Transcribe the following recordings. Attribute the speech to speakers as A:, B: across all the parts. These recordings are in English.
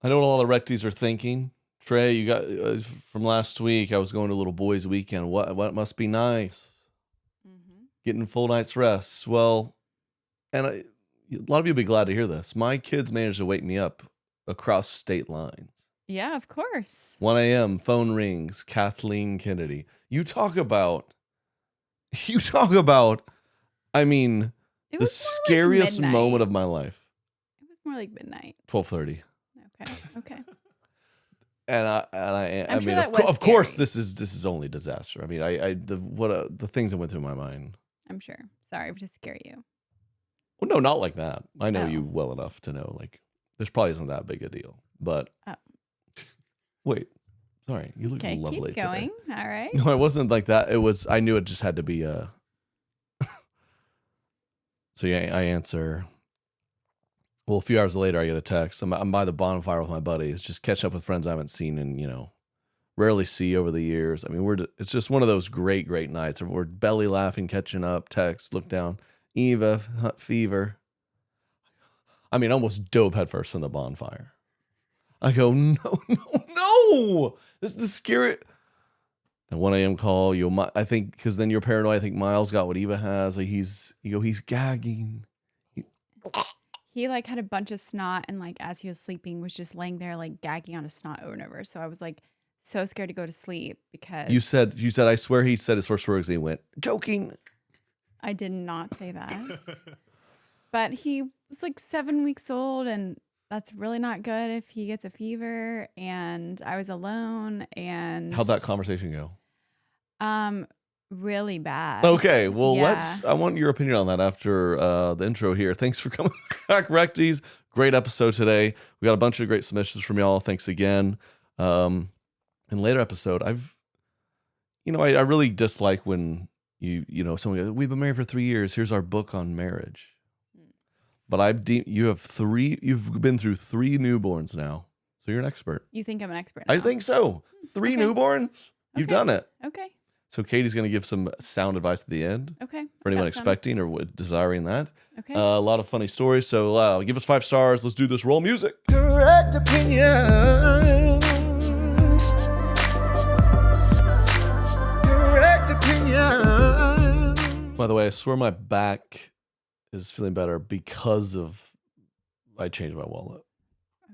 A: I know what all the recties are thinking. Trey, you got from last week. I was going to a little boys' weekend. What must be nice? Getting full night's rest. Well, and a lot of you will be glad to hear this. My kids managed to wake me up across state lines.
B: Yeah, of course.
A: 1 a.m. phone rings. Kathleen Kennedy. You talk about. I mean,
B: It
A: the
B: was more like
A: scariest moment
B: midnight.
A: of my life.
B: It was more like midnight.
A: 12:30.
B: Okay.
A: I
B: I'm sure
A: mean,
B: that was
A: of course,
B: scary.
A: this is only disaster. I mean, the things that went through my mind.
B: I'm sure. Sorry to scare you.
A: Well, no, not like that. I know you
B: Oh.
A: well enough to know, like, this probably isn't that big a deal. But
B: Oh.
A: wait, sorry, you look
B: Okay,
A: lovely
B: keep going.
A: today.
B: All right.
A: No, it wasn't like that. It was. I knew it just had to be a. So yeah, I answer. Well, a few hours later, I get a text. I'm by the bonfire with my buddies, just catching up with friends I haven't seen in rarely see over the years. I mean, it's just one of those great nights. We're belly laughing, catching up. Text, look down. Eva, fever. I mean, almost dove headfirst in the bonfire. I go, no. This is the scary. And 1 a.m. call. I think because then you're paranoid. I think Miles got what Eva has. Like he's gagging.
B: He like had a bunch of snot and like as he was sleeping was just laying there like gagging on his snot over and over. So I was like so scared to go to sleep because
A: You said I swear he said his first words. He went joking.
B: I did not say that. But he was like 7 weeks old and that's really not good if he gets a fever and I was alone and
A: How'd that conversation go?
B: really bad.
A: Okay, well,
B: Yeah.
A: I want your opinion on that after the intro here. Thanks for coming back, Recties. Great episode today. We got a bunch of great submissions from y'all. Thanks again. In later episode, I really dislike when someone goes, we've been married for 3 years. Here's our book on marriage. But you've been through 3 newborns now. So you're an expert.
B: You think I'm an expert now?
A: I think so. 3
B: Okay.
A: newborns? You've
B: Okay.
A: done it.
B: Okay.
A: So Katie's going to give some sound advice at the end.
B: Okay.
A: For anyone expecting or desiring that.
B: Okay.
A: A lot of funny stories. So give us 5 stars. Let's do this. Roll music. Correct opinions. Correct opinions. By the way, I swear my back is feeling better because of I changed my wallet.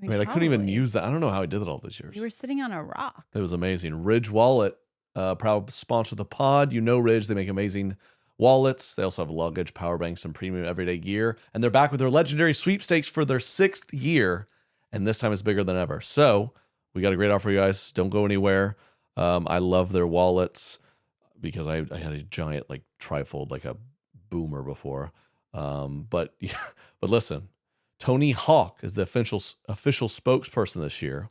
A: I mean, I couldn't even use that. I don't know how I did it all these years.
B: You were sitting on a rock.
A: It was amazing. Ridge Wallet, proud sponsor of the pod. You know Ridge. They make amazing wallets. They also have luggage, power banks, and premium everyday gear. And they're back with their legendary sweepstakes for their 6th year. And this time it's bigger than ever. So we got a great offer for you guys. Don't go anywhere. I love their wallets because I had a giant like trifold, like a boomer before. But listen, Tony Hawk is the official spokesperson this year.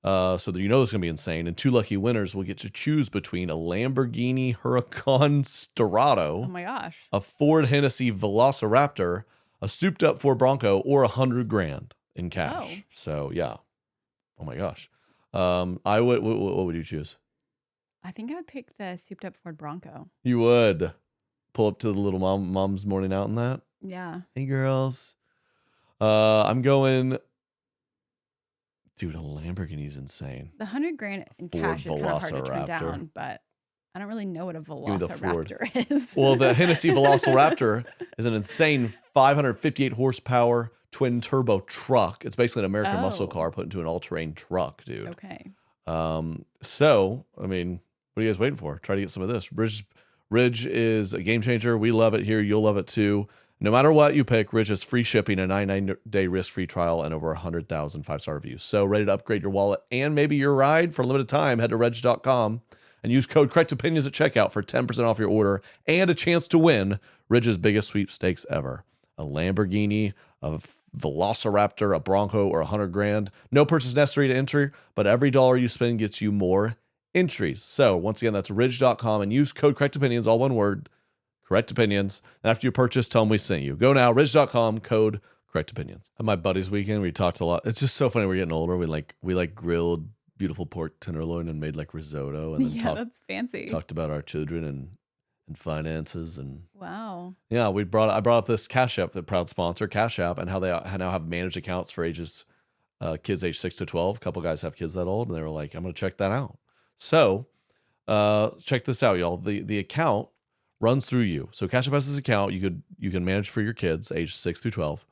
A: So that this is going to be insane. And 2 lucky winners will get to choose between a Lamborghini Huracan Storado.
B: Oh my gosh.
A: A Ford Hennessy Velociraptor, a souped up Ford Bronco, or $100,000 in cash.
B: Oh.
A: So yeah. Oh my gosh. I would. What would you choose?
B: I think I would pick the souped up Ford Bronco.
A: You would pull up to the little mom's morning out in that.
B: Yeah.
A: Hey girls. I'm going. Dude, a Lamborghini's insane.
B: The $100,000 in cash is kind of hard to turn down, but I don't really know what a Velociraptor is.
A: Well, the Hennessy Velociraptor is an insane 558 horsepower twin turbo truck. It's basically an American muscle car put into an all-terrain truck, dude.
B: Okay.
A: So, I mean, what are you guys waiting for? Try to get some of this. Ridge is a game changer. We love it here. You'll love it too. No matter what you pick, Ridge has free shipping, a 99-day risk-free trial, and over 100,000 5-star reviews. So ready to upgrade your wallet and maybe your ride for a limited time? Head to Ridge.com and use code CorrectOpinions at checkout for 10% off your order and a chance to win Ridge's biggest sweepstakes ever. A Lamborghini, a Velociraptor, a Bronco, or $100,000. No purchase necessary to enter, but every dollar you spend gets you more entries. So once again, that's Ridge.com and use code CorrectOpinions, all one word. Correct Opinions. And after you purchase, tell them we sent you. Go now, Ridge.com, code Correct Opinions. At my buddy's weekend, we talked a lot. It's just so funny. We're getting older. We grilled beautiful pork tenderloin and made like risotto. And then
B: that's fancy.
A: Talked about our children and finances and
B: wow.
A: Yeah, I brought up this Cash App, the proud sponsor, Cash App, and how they now have managed accounts for ages kids age 6 to 12. A couple guys have kids that old, and they were like, I'm going to check that out. So check this out, y'all. The account runs through you. So Cash App has this account you can manage for your kids age 6 through 12.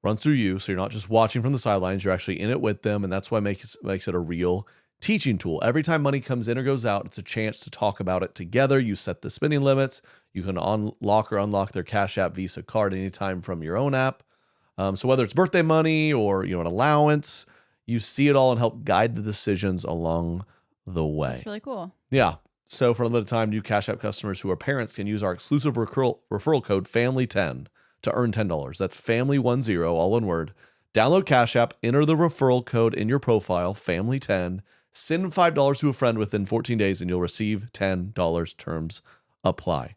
A: Runs through you, so you're not just watching from the sidelines. You're actually in it with them, and that's why makes it a real teaching tool. Every time money comes in or goes out, it's a chance to talk about it together. You set the spending limits. You can unlock or unlock their Cash App Visa card anytime from your own app. So whether it's birthday money or an allowance, you see it all and help guide the decisions along the way.
B: That's really cool.
A: Yeah. So for a limited time, new Cash App customers who are parents can use our exclusive referral code FAMILY10 to earn $10. That's FAMILY10, all one word. Download Cash App, enter the referral code in your profile, FAMILY10. Send $5 to a friend within 14 days, and you'll receive $10. Terms apply.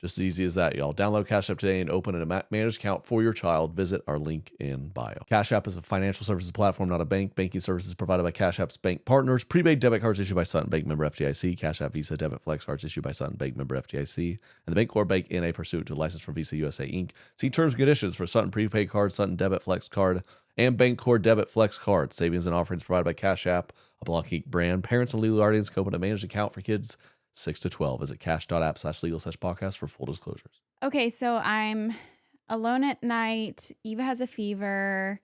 A: Just as easy as that, y'all. Download Cash App today and open a managed account for your child. Visit our link in bio. Cash App is a financial services platform, not a bank. Banking services provided by Cash App's bank partners. Prepaid debit cards issued by Sutton Bank, member FDIC. Cash App Visa debit flex cards issued by Sutton Bank, member FDIC. And the bank core bank NA pursuant to a license from Visa USA Inc. See terms and conditions for Sutton prepaid card, Sutton debit flex card, and bank core debit flex card. Savings and offerings provided by Cash App, a Block Geek brand. Parents and legal guardians can open a managed account for kids 6 to 12. Visit cash.app/legal/podcast for full disclosures.
B: Okay, so I'm alone at night. Eva has a fever.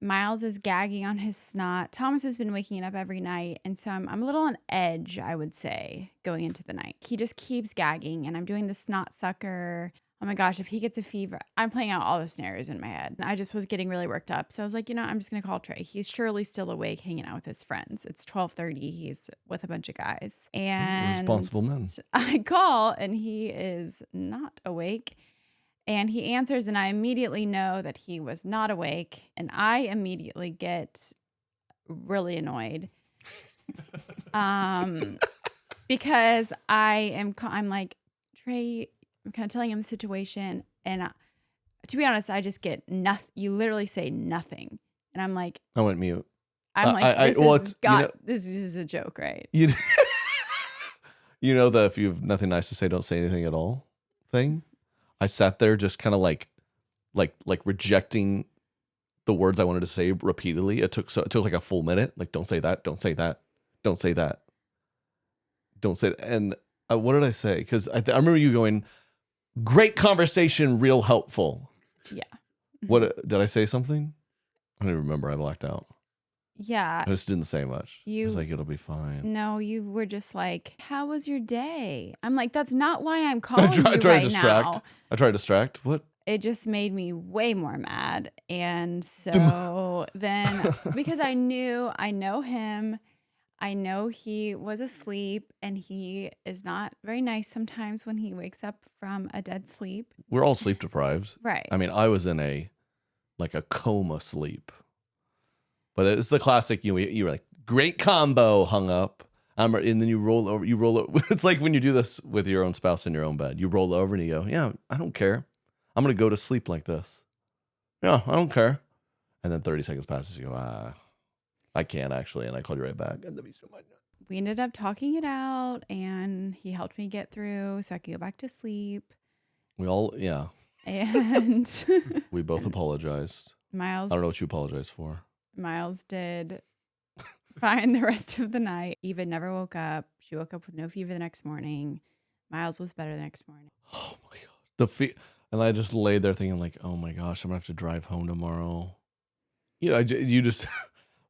B: Miles is gagging on his snot. Thomas has been waking up every night. And so I'm a little on edge, I would say, going into the night. He just keeps gagging, and I'm doing the snot sucker. Oh my gosh, if he gets a fever, I'm playing out all the scenarios in my head. And I just was getting really worked up. So I was like, I'm just going to call Trey. He's surely still awake hanging out with his friends. It's 12:30. He's with a bunch of guys. And
A: responsible men.
B: I call, and he is not awake. And he answers, and I immediately know that he was not awake. And I immediately get really annoyed. Because I'm like, Trey, I'm kind of telling him the situation. And to be honest, I just get nothing. You literally say nothing. And I'm like,
A: I went mute.
B: This is a joke, right?
A: You know that if you have nothing nice to say, don't say anything at all thing. I sat there just kind of like rejecting the words I wanted to say repeatedly. It took like a full minute. Like, don't say that. Don't say that. Don't say that. Don't say that. And what did I say? Because I remember you going, great conversation, real helpful.
B: Yeah.
A: What did I say something? I don't even remember. I blacked out.
B: Yeah.
A: I just didn't say much. I was like, it'll be fine.
B: No, you were just like, how was your day? I'm like, that's not why I'm calling you right now.
A: I tried to distract. What?
B: It just made me way more mad. And so then, because I know him, I know he was asleep, and he is not very nice sometimes when he wakes up from a dead sleep.
A: We're all sleep deprived.
B: Right.
A: I mean, I was in a coma sleep. But it's the classic, you were like, great combo, hung up. And then you roll over. It's like when you do this with your own spouse in your own bed. You roll over and you go, yeah, I don't care. I'm going to go to sleep like this. Yeah, I don't care. And then 30 seconds passes. You go, I can't actually. And I called you right back. And
B: we ended up talking it out, and he helped me get through so I could go back to sleep.
A: We all, yeah.
B: And
A: we both apologized.
B: Miles.
A: I don't know what you apologized for.
B: Miles did fine the rest of the night. Eva never woke up. She woke up with no fever the next morning. Miles was better the next morning.
A: Oh my God. And I just laid there thinking like, oh my gosh, I'm gonna have to drive home tomorrow. You just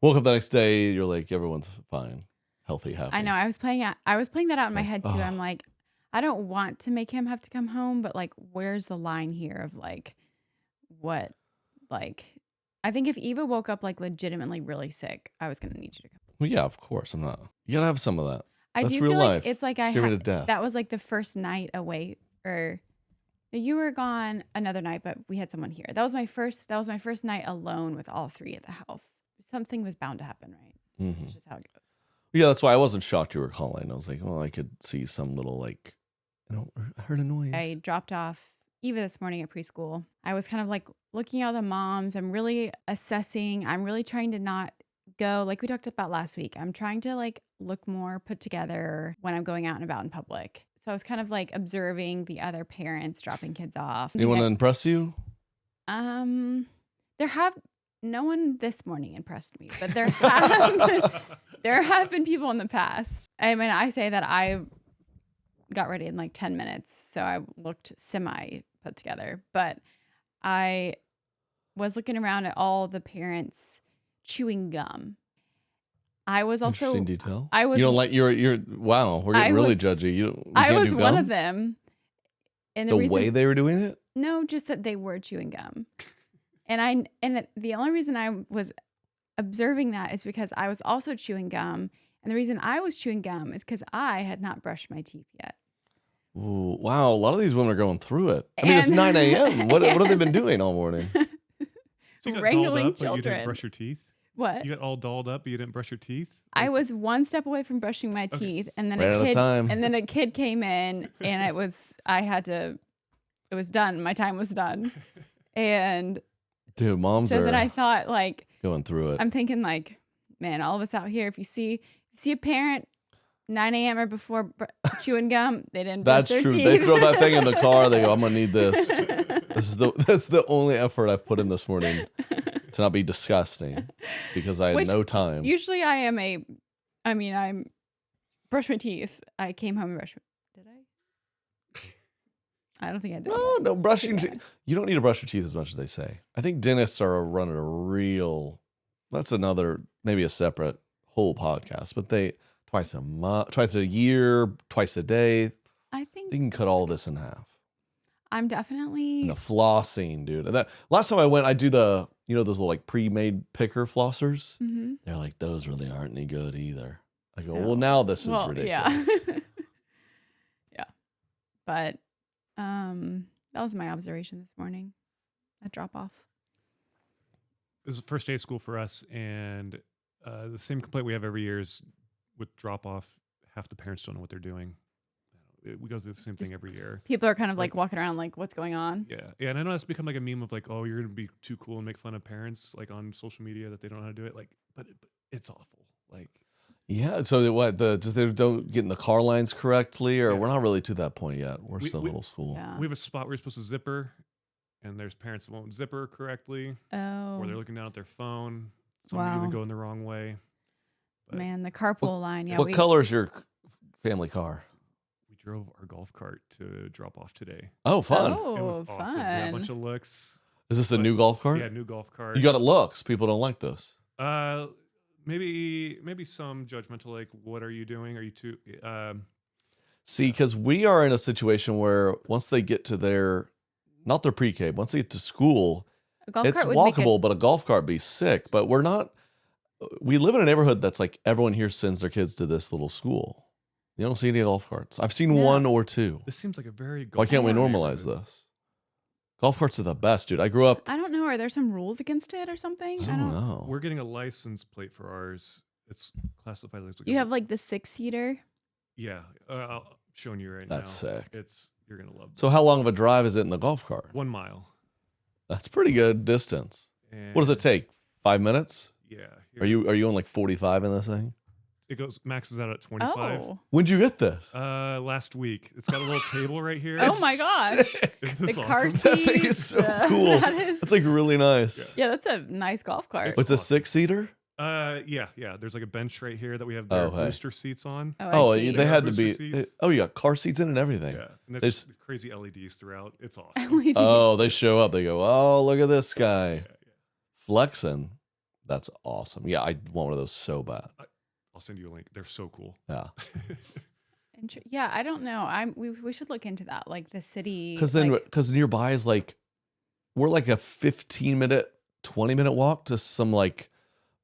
A: woke up the next day. You're like, everyone's fine, healthy, happy.
B: I know. I was playing that out in my head too. I'm like, I don't want to make him have to come home, but like, where's the line here of like, what, like, I think if Eva woke up like legitimately really sick, I was going to need you to come.
A: Well, yeah, of course. I'm not. You got to have some of that.
B: I
A: That's
B: do
A: real
B: feel
A: life.
B: like it's like that was like the first night away, or you were gone another night, but we had someone here. That was my first night alone with all three at the house. Something was bound to happen, right?
A: Mm-hmm.
B: That's just how it goes.
A: Yeah, that's why I wasn't shocked you were calling. I was like, well, I could see some little like, I heard a noise.
B: I dropped off Eva this morning at preschool. I was kind of like looking at the moms. I'm really assessing. I'm really trying to not go like we talked about last week. I'm trying to like look more put together when I'm going out and about in public. So I was kind of like observing the other parents dropping kids off.
A: Anyone impress you?
B: There have no one this morning impressed me, but there have been people in the past. I mean, I say that I got ready in like 10 minutes, so I looked semi put together, but I was looking around at all the parents chewing gum. I was also
A: Interesting detail.
B: I was
A: You don't like you're wow, we're getting really judgy. We
B: I
A: can't
B: was
A: do
B: one
A: gum?
B: of them. And
A: The way they were doing it?
B: no, just that they were chewing gum. And the only reason I was observing that is because I was also chewing gum. And the reason I was chewing gum is because I had not brushed my teeth yet.
A: Ooh, wow, a lot of these women are going through it. I mean, it's 9 a.m. What have they been doing all morning?
C: So you got
B: Wrangling
C: dolled up, but you
B: children.
C: didn't brush your teeth?
B: What?
C: You got all dolled up, but you didn't brush your teeth?
B: I was one step away from brushing my teeth, and then
A: Ran out of time.
B: a kid came in, and it was done. My time was done, and
A: Dude, moms
B: so
A: are
B: then I thought, like,
A: going through it.
B: I'm thinking, like, man, all of us out here, if you see a parent 9 a.m. or before chewing gum, they didn't brush
A: That's
B: their
A: true.
B: teeth.
A: They throw that thing in the car. They go, I'm gonna need this. That's the only effort I've put in this morning to not be disgusting because I had
B: Which
A: no time.
B: Usually I'm brush my teeth. I came home and brushed did I don't think I did.
A: No, brushing
B: Yes.
A: teeth. You don't need to brush your teeth as much as they say. I think dentists are running a real. That's another, maybe a separate whole podcast, but they twice a year, twice a day.
B: I think
A: They can cut all this in half.
B: I'm definitely
A: And the flossing, dude. And that last time I went, I do those little like pre-made picker flossers.
B: Mhm.
A: They're like, those really aren't any good either. I go,
B: No.
A: well, now this is
B: Well,
A: ridiculous.
B: Yeah. Yeah. But that was my observation this morning at drop off.
C: It was the first day of school for us, and the same complaint we have every year is with drop off. Half the parents don't know what they're doing. We go through the same thing every year.
B: People are kind of like
C: Like-
B: walking around like, what's going on?
C: Yeah, and I know that's become like a meme of like, oh, you're gonna be too cool and make fun of parents like on social media that they don't know how to do it. Like, but it's awful. Like,
A: Yeah. So what? Just they don't get in the car lines correctly, or
C: Yeah.
A: we're not really to that point yet. We're
C: We-
A: still
C: we-
A: middle school.
B: Yeah.
C: we have a spot where you're supposed to zipper, and there's parents that won't zipper correctly,
B: Oh,
C: or they're looking down at their phone. Some are
B: Wow.
C: even going the wrong way. But
B: man, the carpool line. Yeah.
A: What color is your family car?
C: we drove our golf cart to drop off today.
A: Oh, fun.
B: Oh,
C: It was
B: fun.
C: awesome. We had a bunch of looks.
A: Is this a
C: but-
A: new golf cart?
C: Yeah, new golf cart.
A: You got it looks. People don't like this.
C: Maybe some judgmental, like, what are you doing? Are you too?
A: See, because we are in a situation where once they get to not their pre-K, once they get to school,
B: A golf
A: it's
B: cart would make
A: walkable, but a golf cart be sick. But we're not. We live in a neighborhood that's like everyone here sends their kids to this little school. You don't see any golf carts. I've seen
B: Yeah.
A: one or two.
C: This seems like a very.
A: Why can't we
C: golf
A: normalize
C: neighborhood.
A: this? Golf carts are the best, dude. I grew up.
B: I don't know. Are there some rules against it or something?
A: I don't know.
C: We're getting a license plate for ours. It's classified as.
B: You have like the 6-seater.
C: Yeah, I'm showing you right
A: That's
C: now.
A: sick.
C: You're gonna love.
A: So
C: this.
A: how long of a drive is it in the golf cart?
C: 1 mile.
A: That's pretty good distance.
C: And
A: What does it take? 5 minutes?
C: Yeah.
A: Are you on like 45 in this thing?
C: It maxes out at 25.
B: Oh,
A: When'd you get this?
C: Last week. It's got a little table right here.
B: Oh my gosh.
C: Isn't
B: the
C: this
B: car
C: awesome?
B: seat.
A: That thing is so
B: the-
A: cool.
B: That is,
A: It's like really nice.
B: yeah, that's a nice golf cart.
C: It's
A: It's a
C: awesome.
A: 6-seater?
C: Yeah. There's like a bench right here that we have
A: Oh,
C: the
A: hey.
C: booster seats on.
A: Oh,
B: I see.
A: they had to
C: Booster
A: be.
C: seats.
A: Oh, you got car seats in and everything.
C: Yeah, and
A: They
C: there's
A: s-
C: crazy LEDs throughout. It's awesome.
B: LED.
A: Oh, they show up. They go, oh, look at this guy
C: Yeah.
A: flexing. That's awesome. Yeah, I want one of those so bad.
C: I'll send you a link. They're so cool.
A: Yeah,
B: Yeah, I don't know. We should look into that, like the city.
A: because
B: like,
A: nearby is like we're like a 15-minute, 20-minute walk to some like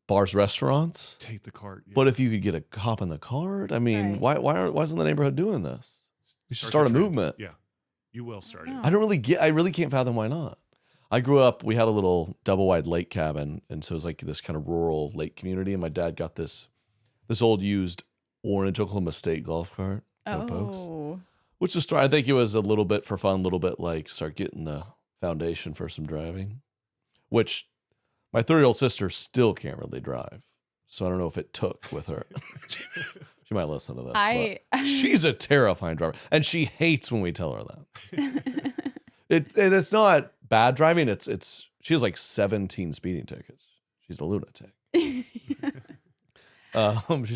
A: bars, restaurants.
C: Take the cart. Yeah.
A: But if you could get a hop in the cart, I mean,
B: Right.
A: why isn't the neighborhood doing this? You should
C: Start
A: start a
C: the trend.
A: movement.
C: Yeah, you will start it.
B: know.
A: I really can't fathom why not. I grew up, we had a little double wide lake cabin. And so it was like this kind of rural lake community. And my dad got this old used orange Oklahoma State golf cart. No pokes.
B: oh,
A: Which was, I think it was a little bit for fun, a little bit like start getting the foundation for some driving, which my 30-year-old sister still can't really drive. So I don't know if it took with her. She might listen to this. But she's a terrifying driver. And she hates when we tell her that. And it's not bad driving. She has like 17 speeding tickets. She's a lunatic. She's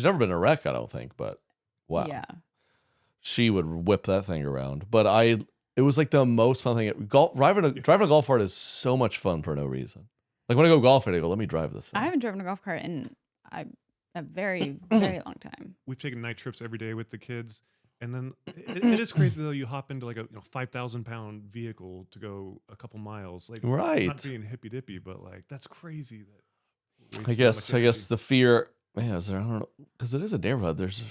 A: never been in a wreck, I don't think, but wow.
B: Yeah.
A: She would whip that thing around. But it was like the most fun thing. Driving a golf cart is so much fun for no reason. Like when I go golfing, I go, let me drive this thing.
B: I haven't driven a golf cart in a very, very long time.
C: We've taken night trips every day with the kids. And then it is crazy though. You hop into like a 5,000-pound vehicle to go a couple miles. Like,
A: right.
C: Not being hippy dippy, but like that's crazy. That
A: I guess the fear, man, is there? I don't know, because it is a neighborhood. There's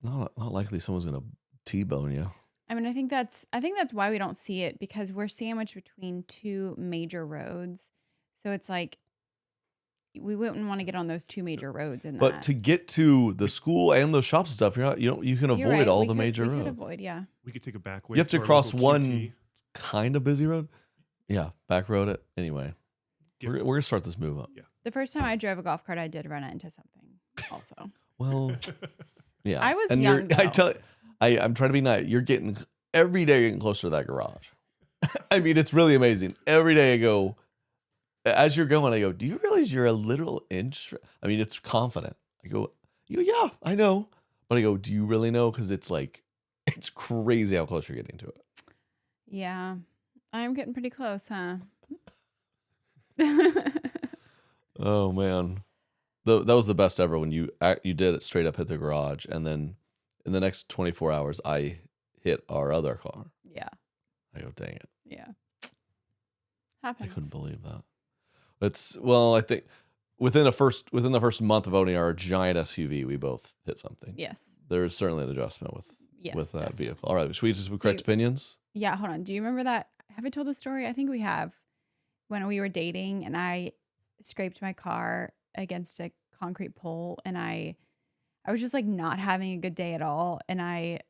A: not likely someone's gonna T-bone you.
B: I mean, I think that's why we don't see it, because we're sandwiched between two major roads. So it's like we wouldn't want to get on those two major roads.
A: But to get to the school and the shops and stuff, you can avoid all the major roads.
B: We could avoid, yeah.
C: We could take a back way.
A: You have to cross one kind of busy road. Yeah, back road it. Anyway, we're gonna start this move up.
C: Yeah.
B: The first time I drove a golf cart, I did run into something also.
A: Well, yeah.
B: I was young,
A: I tell you, I'm trying to be nice. You're getting every day getting closer to that garage. I mean, it's really amazing. Every day I go, as you're going, I go, do you realize you're a little inch? I mean, it's confident. I go, yeah, I know. But I go, do you really know? Because it's like, it's crazy how close you're getting to it.
B: Yeah. I'm getting pretty close, huh?
A: Oh, man. That was the best ever when you did it straight up, hit the garage. And then in the next 24 hours, I hit our other car.
B: Yeah.
A: I go, dang it.
B: Yeah.
A: I
B: Happens.
A: couldn't believe that. I think within the first month of owning our giant SUV, we both hit something.
B: Yes.
A: There's certainly an adjustment with that
B: definitely.
A: vehicle. All right, should we just correct opinions?
B: Yeah, hold on. Do you remember that? Have I told the story? I think we have. When we were dating and I scraped my car against a concrete pole and I was just like not having a good day at all. And I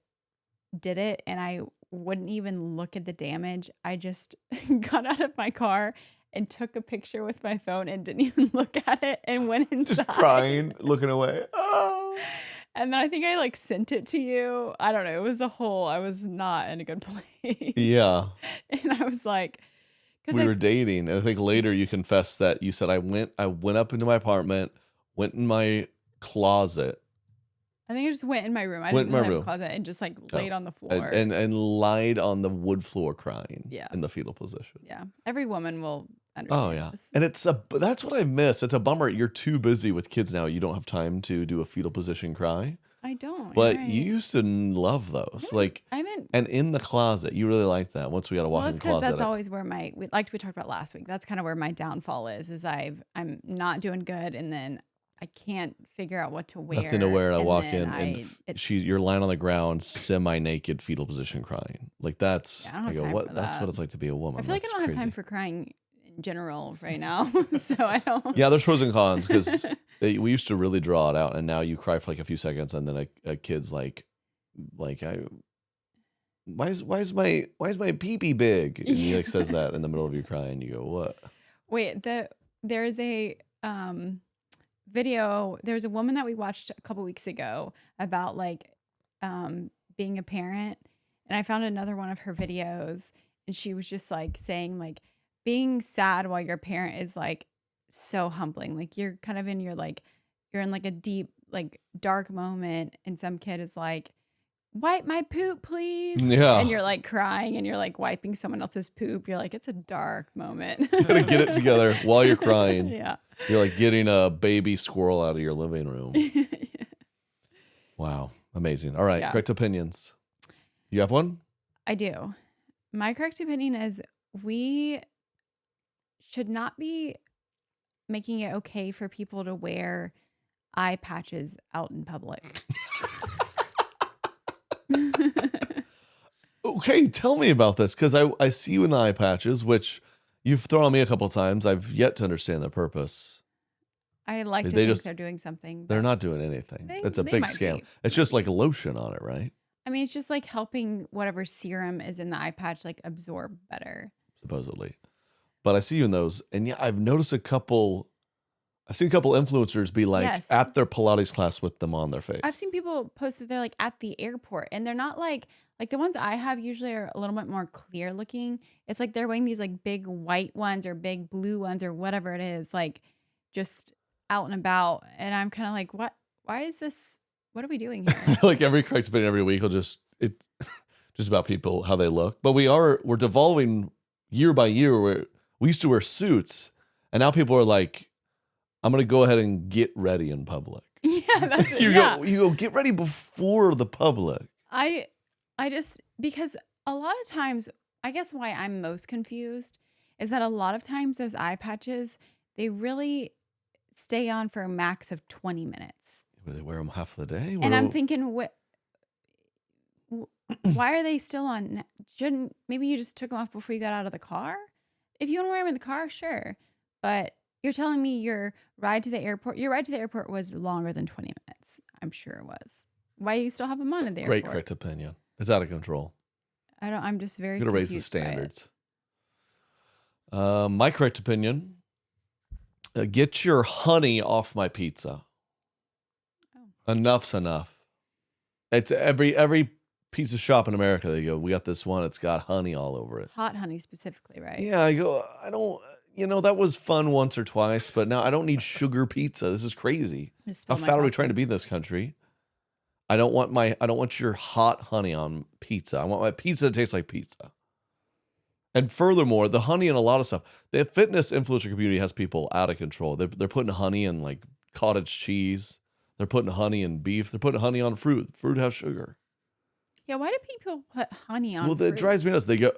B: did it and I wouldn't even look at the damage. I just got out of my car and took a picture with my phone and didn't even look at it and went inside.
A: Just crying, looking away. Oh.
B: And then I think I like sent it to you. I don't know. It was I was not in a good place.
A: Yeah.
B: And I was like,
A: we were dating. And I think later you confessed that you said, I went up into my apartment, went in my closet.
B: I think I just went in my room. I didn't have a closet and just like laid on the floor.
A: And lied on the wood floor crying.
B: Yeah.
A: In the fetal position.
B: Yeah. Every woman will understand.
A: Oh, yeah.
B: This.
A: And that's what I miss. It's a bummer. You're too busy with kids now. You don't have time to do a fetal position cry.
B: I don't.
A: But you used to love those. And in the closet, you really liked that once we got to walk in the closet.
B: That's always where we talked about last week. That's kind of where my downfall is I'm not doing good and then I can't figure out what to wear.
A: Nothing to wear. I walk in and you're lying on the ground, semi-naked, fetal position, crying. Like that's. I go, what? That's what it's like to be a woman.
B: I feel like I don't have time for crying in general right now, so I don't.
A: Yeah, there's pros and cons because we used to really draw it out, and now you cry for like a few seconds, and then a kid's like, why is my pee-pee big? And he like says that in the middle of your crying. You go, what?
B: Wait, there's a video. There's a woman that we watched a couple weeks ago about being a parent, and I found another one of her videos, and she was just like saying like being sad while you're a parent is like so humbling. Like you're kind of you're in like a deep like dark moment, and some kid is like, wipe my poop, please.
A: Yeah.
B: And you're like crying and you're like wiping someone else's poop. You're like, it's a dark moment.
A: You gotta get it together while you're crying.
B: Yeah.
A: You're like getting a baby squirrel out of your living room.
B: Yeah.
A: Wow. Amazing. All right.
B: Yeah.
A: Correct opinions. You have one?
B: I do. My correct opinion is we should not be making it okay for people to wear eye patches out in public.
A: Okay, tell me about this because I see you in the eye patches, which you've thrown on me a couple of times. I've yet to understand the purpose.
B: I like to think they're doing something.
A: They're not doing anything. It's a big scam. It's just like a lotion on it, right?
B: I mean, it's just like helping whatever serum is in the eye patch like absorb better.
A: Supposedly. But I see you in those. And yeah, I've noticed I've seen a couple influencers be like at their Pilates class with them on their face.
B: I've seen people post that they're like at the airport and they're not like the ones I have usually are a little bit more clear looking. It's like they're wearing these like big white ones or big blue ones or whatever it is. Like just out and about, and I'm kind of like, what? Why is this? What are we doing here?
A: Like every correct opinion every week will just about people, how they look. But we're devolving year by year where we used to wear suits, and now people are like, I'm going to go ahead and get ready in public.
B: Yeah, that's it.
A: You
B: Yeah.
A: go get ready before the public.
B: I just, because a lot of times, I guess why I'm most confused is that a lot of times those eye patches, they really stay on for a max of 20 minutes.
A: Do they wear them half of the day?
B: And I'm thinking, why are they still on? Maybe you just took them off before you got out of the car? If you want to wear them in the car, sure. But you're telling me your ride to the airport was longer than 20 minutes. I'm sure it was. Why do you still have them on at the
A: Great
B: airport?
A: correct opinion. It's out of control.
B: I'm just very
A: You're going to raise the standards. My correct opinion, get your honey off my pizza.
B: Oh.
A: Enough's enough. It's every pizza shop in America, they go, we got this one, it's got honey all over it.
B: Hot honey specifically, right?
A: Yeah, I go, I don't, that was fun once or twice, but now I don't need sugar pizza. This is crazy. How fat are we trying to be in this country? I don't want your hot honey on pizza. I want my pizza to taste like pizza. And furthermore, the honey in a lot of stuff, the fitness influencer community has people out of control. They're putting honey in like cottage cheese. They're putting honey in beef. They're putting honey on fruit. Fruit has sugar.
B: Yeah, why do people put honey on
A: Well,
B: fruit?
A: that drives me nuts. They go,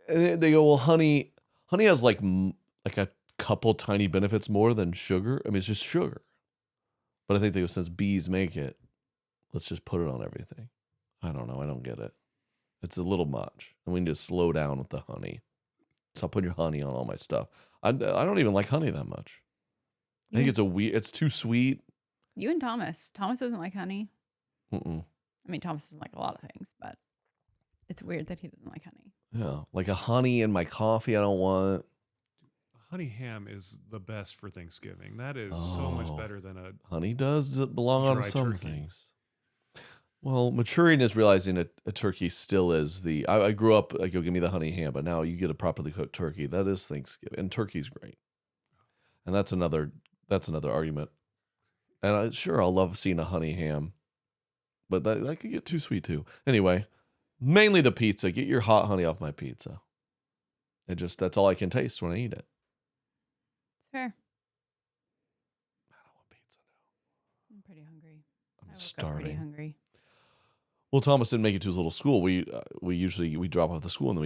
A: well, honey has like a couple tiny benefits more than sugar. I mean, it's just sugar. But I think they go, since bees make it, let's just put it on everything. I don't know. I don't get it. It's a little much. And we need to slow down with the honey. Stop putting your honey on all my stuff. I don't even like honey that much. I think it's too sweet.
B: You and Thomas. Thomas doesn't like honey.
A: Mm-mm.
B: I mean, Thomas doesn't like a lot of things, but it's weird that he doesn't like honey.
A: Yeah, like a honey in my coffee I don't want.
C: Honey ham is the best for Thanksgiving. That is so much better than a
A: honey does belong on
C: dry
A: some
C: turkey.
A: things. Well, maturing is realizing a turkey still is I grew up, like, go give me the honey ham, but now you get a properly cooked turkey. That is Thanksgiving. And turkey's great. And that's another argument. And I'll love seeing a honey ham. But that could get too sweet too. Anyway, mainly the pizza. Get your hot honey off my pizza. That's all I can taste when I eat it.
B: It's fair.
A: I don't want pizza now.
B: I'm pretty hungry.
A: I'm
B: I woke up
A: starving.
B: pretty hungry.
A: Well, Thomas didn't make it to his little school. We usually drop off the school and then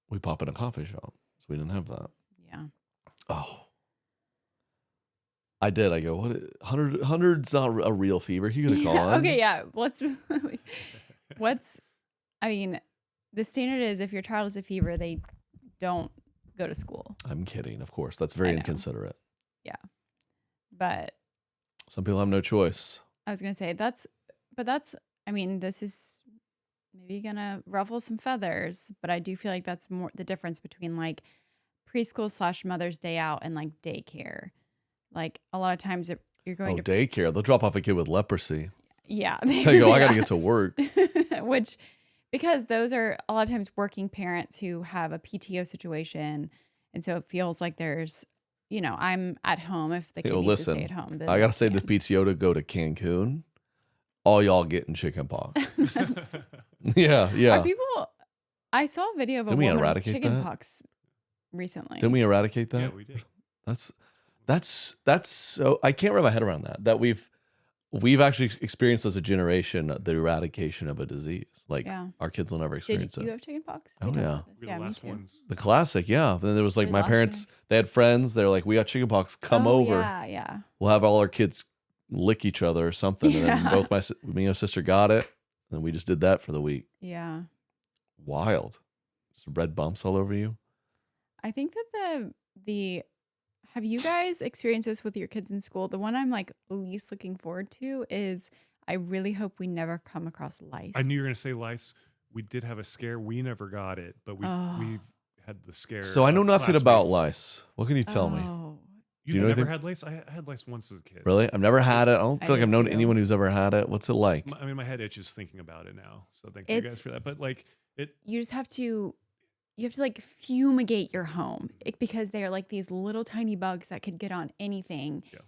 A: we pop in a coffee shop. So we didn't have that.
B: Yeah.
A: Oh. I did. I go, what? 100's not a real fever. You could have gone.
B: Okay, yeah. I mean, the standard is if your child has a fever, they don't go to school.
A: I'm kidding, of course. That's very inconsiderate.
B: Yeah. But
A: some people have no choice.
B: I was going to say I mean, this is maybe going to ruffle some feathers, but I do feel like that's more the difference between like preschool / Mother's Day out and like daycare. Like a lot of times you're going to
A: daycare. They'll drop off a kid with leprosy.
B: Yeah.
A: They go, I got to get to work.
B: Because those are a lot of times working parents who have a PTO situation. And so it feels like there's, I'm at home if the kid needs to stay at home.
A: I got to say the PTO to go to Cancun. All y'all getting chicken pox. Yeah.
B: Are people, I saw a video of a woman with chicken pox recently.
A: Didn't we eradicate that?
C: Yeah, we did.
A: That's so, I can't wrap my head around that we've actually experienced as a generation the eradication of a disease. Like our kids will never experience it.
B: Did you have chicken pox?
A: Oh yeah.
C: We're the last ones.
A: The classic, yeah. Then there was like my parents, they had friends, they're like, we got chicken pox, come over.
B: Yeah.
A: We'll have all our kids lick each other or something. And then both me and my sister got it. And we just did that for the week.
B: Yeah.
A: Wild. Just red bumps all over you.
B: I think that have you guys experienced this with your kids in school? The one I'm like least looking forward to is I really hope we never come across lice.
C: I knew you were going to say lice. We did have a scare. We never got it, but we've had the scare.
A: So I know nothing about lice. What can you tell me?
C: You never had lice? I had lice once as a kid.
A: Really? I've never had it. I don't feel like I've known anyone who's ever had it. What's it like?
C: I mean, my head itches thinking about it now. So thank you guys for that. But like
B: you just have to you have to like fumigate your home because they are like these little tiny bugs that could get on anything.
C: Yeah.